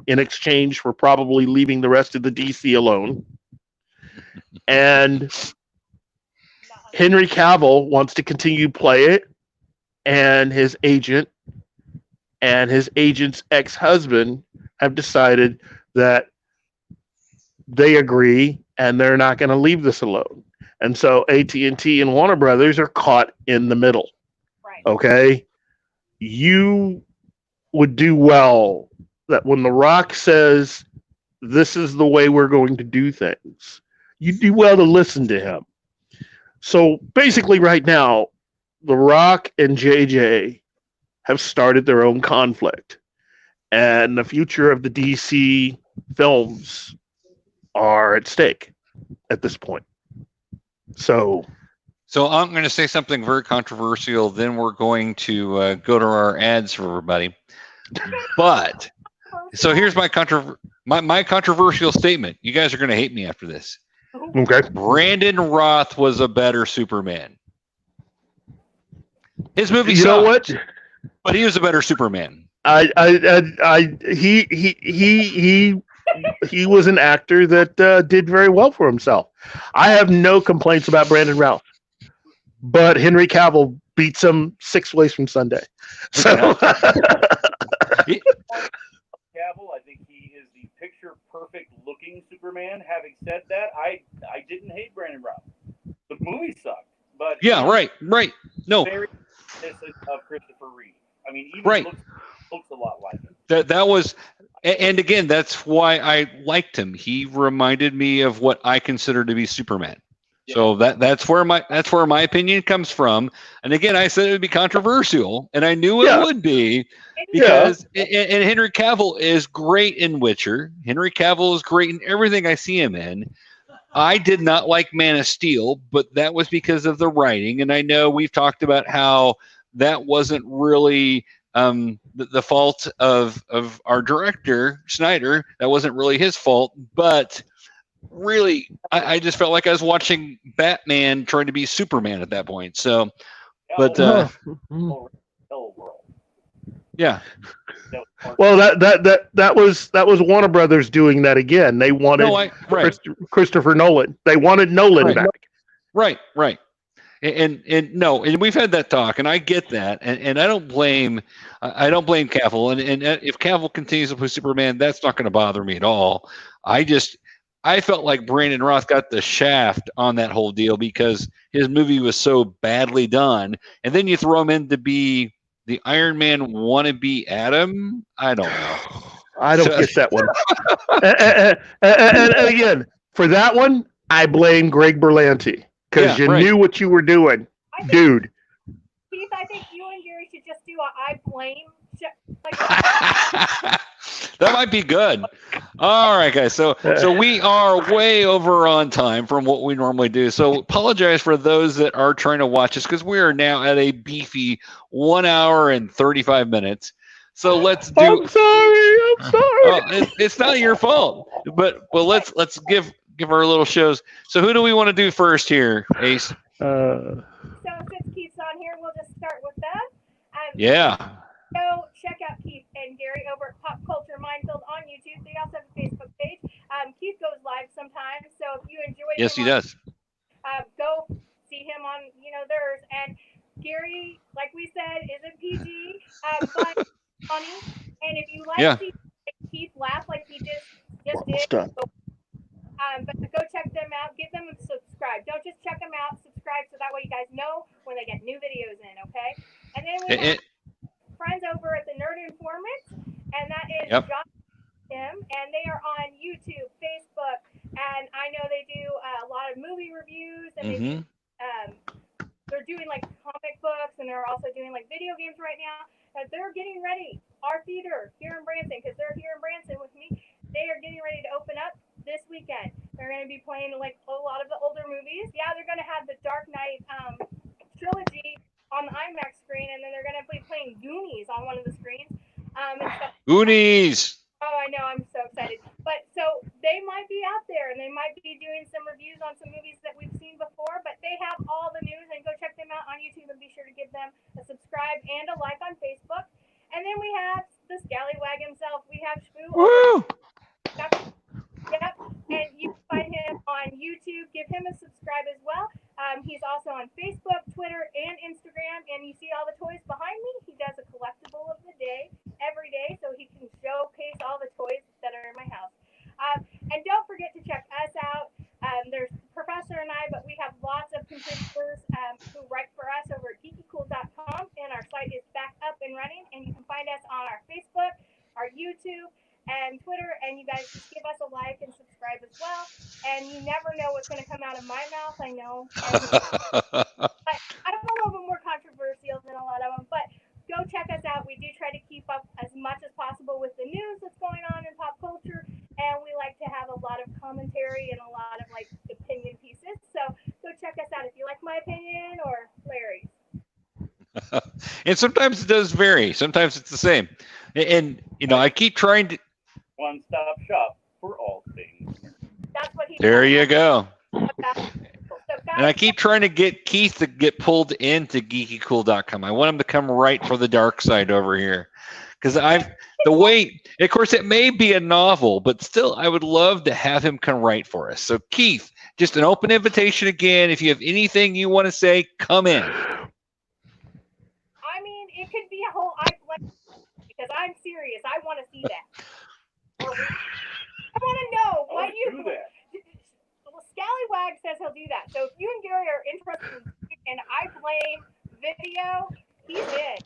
in exchange for probably leaving the rest of the DC alone. And Henry Cavill wants to continue to play it, and his agent and his agent's ex-husband have decided that they agree and they're not going to leave this alone. And so AT&T and Warner Brothers are caught in the middle. Right. Okay? You would do well that when The Rock says, this is the way we're going to do things, you do well to listen to him. So basically right now, The Rock and JJ have started their own conflict. And the future of the DC films are at stake at this point. So I'm going to say something very controversial. Then we're going to go to our ads for everybody. But so here's my controversial statement. You guys are going to hate me after this. Okay. Brandon Roth was a better Superman. His movie You know what? But he was a better Superman. He was an actor that did very well for himself. I have no complaints about Brandon Routh, but Henry Cavill beats him 6 ways from Sunday. So Cavill, I think he is the picture perfect looking Superman. Having said that, I didn't hate Brandon Routh. The movie sucked, but right. No, very reminiscent of Christopher Reeve. I mean, even looks a lot like him. That was, and again, that's why I liked him. He reminded me of what I consider to be Superman. Yeah. So that's where my opinion comes from. And again, I said it would be controversial, and I knew it would be because and Henry Cavill is great in Witcher. Henry Cavill is great in everything I see him in. I did not like Man of Steel, but that was because of the writing. And I know we've talked about how that wasn't really the fault of our director, Snyder. That wasn't really his fault. But really, I just felt like I was watching Batman trying to be Superman at that point. So, but yeah. Well, that was Warner Brothers doing that again. They wanted Christopher Nolan. They wanted Nolan back. Right. And no, and we've had that talk, and I get that, and I don't blame Cavill, and if Cavill continues to play Superman, that's not going to bother me at all. I felt like Brandon Roth got the shaft on that whole deal because his movie was so badly done, and then you throw him in to be the Iron Man wannabe Adam. I don't know. I don't get that one. and again, for that one, I blame Greg Berlanti because you knew what you were doing, dude. Keith, I think you and Gary should just do a I blame. That might be good. All right, guys. So we are way over on time from what we normally do. So apologize for those that are trying to watch us because we are now at a beefy 1 hour and 35 minutes. So let's do. I'm sorry. It's not your fault. But let's give our little shows. So who do we want to do first here, Ace? So since Keith's on here, we'll just start with them. Yeah. Go check out Keith and Gary over at Pop Culture Minefield on YouTube. They also have a Facebook page. Keith goes live sometimes, so if you enjoy he does. Go see him on theirs. And Gary, like we said, isn't PG, but funny. And if you like to see Keith laugh like he just did, but go check them out. Give them a subscribe. Don't just check them out. Subscribe so that way you guys know when they get new videos in. Okay. And then we have friends over at the Nerd Informant, and that is John and Tim, and they are on YouTube, Facebook, and I know they do a lot of movie reviews, and they're doing like comic books, and they're also doing like video games right now. And they're getting ready. Our theater here in Branson, because they're here in Branson with me, they are getting ready to open up this weekend. They're going to be playing like a lot of the older movies. Yeah, they're going to have the Dark Knight trilogy on the IMAX screen, and then they're going to be playing Goonies on one of the screens. And stuff. Goonies! Oh, I know. I'm so excited. But so they might be out there, and they might be doing some reviews on some movies that we've seen before, but they have all the news, and go check them out on YouTube, and be sure to give them a subscribe and a like on Facebook. And then we have the Scallywag himself. We have Shmoo. Woo! Yep. And you can find him on YouTube. Give him a subscribe as well. He's also on Facebook, Twitter, and Instagram. And you see all the toys behind me? He does a collectible of the day every day so he can showcase all the toys that are in my house. And don't forget to check us out. There's Professor and I, but we have lots of contributors who write for us over at GeekyKOOL.com. And our site is back up and running. And you can find us on our Facebook, our YouTube, and Twitter, and you guys just give us a like and subscribe as well. And you never know what's going to come out of my mouth. I know. But I'm a little bit more controversial than a lot of them. But go check us out. We do try to keep up as much as possible with the news that's going on in pop culture. And we like to have a lot of commentary and a lot of like opinion pieces. So go check us out if you like my opinion or Larry's. And sometimes it does vary. Sometimes it's the same. And I keep trying to. One-stop shop for all things. That's what he. There you go. So And I keep trying to get Keith to get pulled into GeekyKOOL.com. I want him to come right for the dark side over here. Because of course, it may be a novel, but still, I would love to have him come write for us. So, Keith, just an open invitation again. If you have anything you want to say, come in. I mean, it could be a whole. Because I'm serious. I want to see that. I want to know why you do that. Well, Scallywag says he'll do that. So if you and Gary are interested in I blame video, he's in.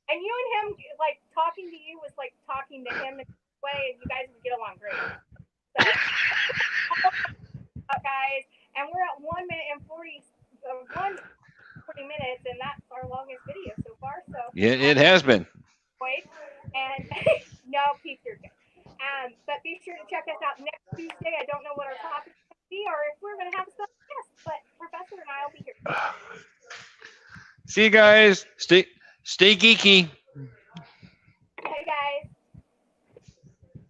And you and him, like talking to you was like talking to him in a way, and you guys would get along great. So, guys, and we're at 1 minute and 40 minutes, and that's our longest video so far. So yeah, it has been. And no, Keith, you're good. But be sure to check us out next Tuesday. I don't know what our topic is going to be or if we're going to have a special guest, but Professor and I will be here. See you guys. Stay geeky.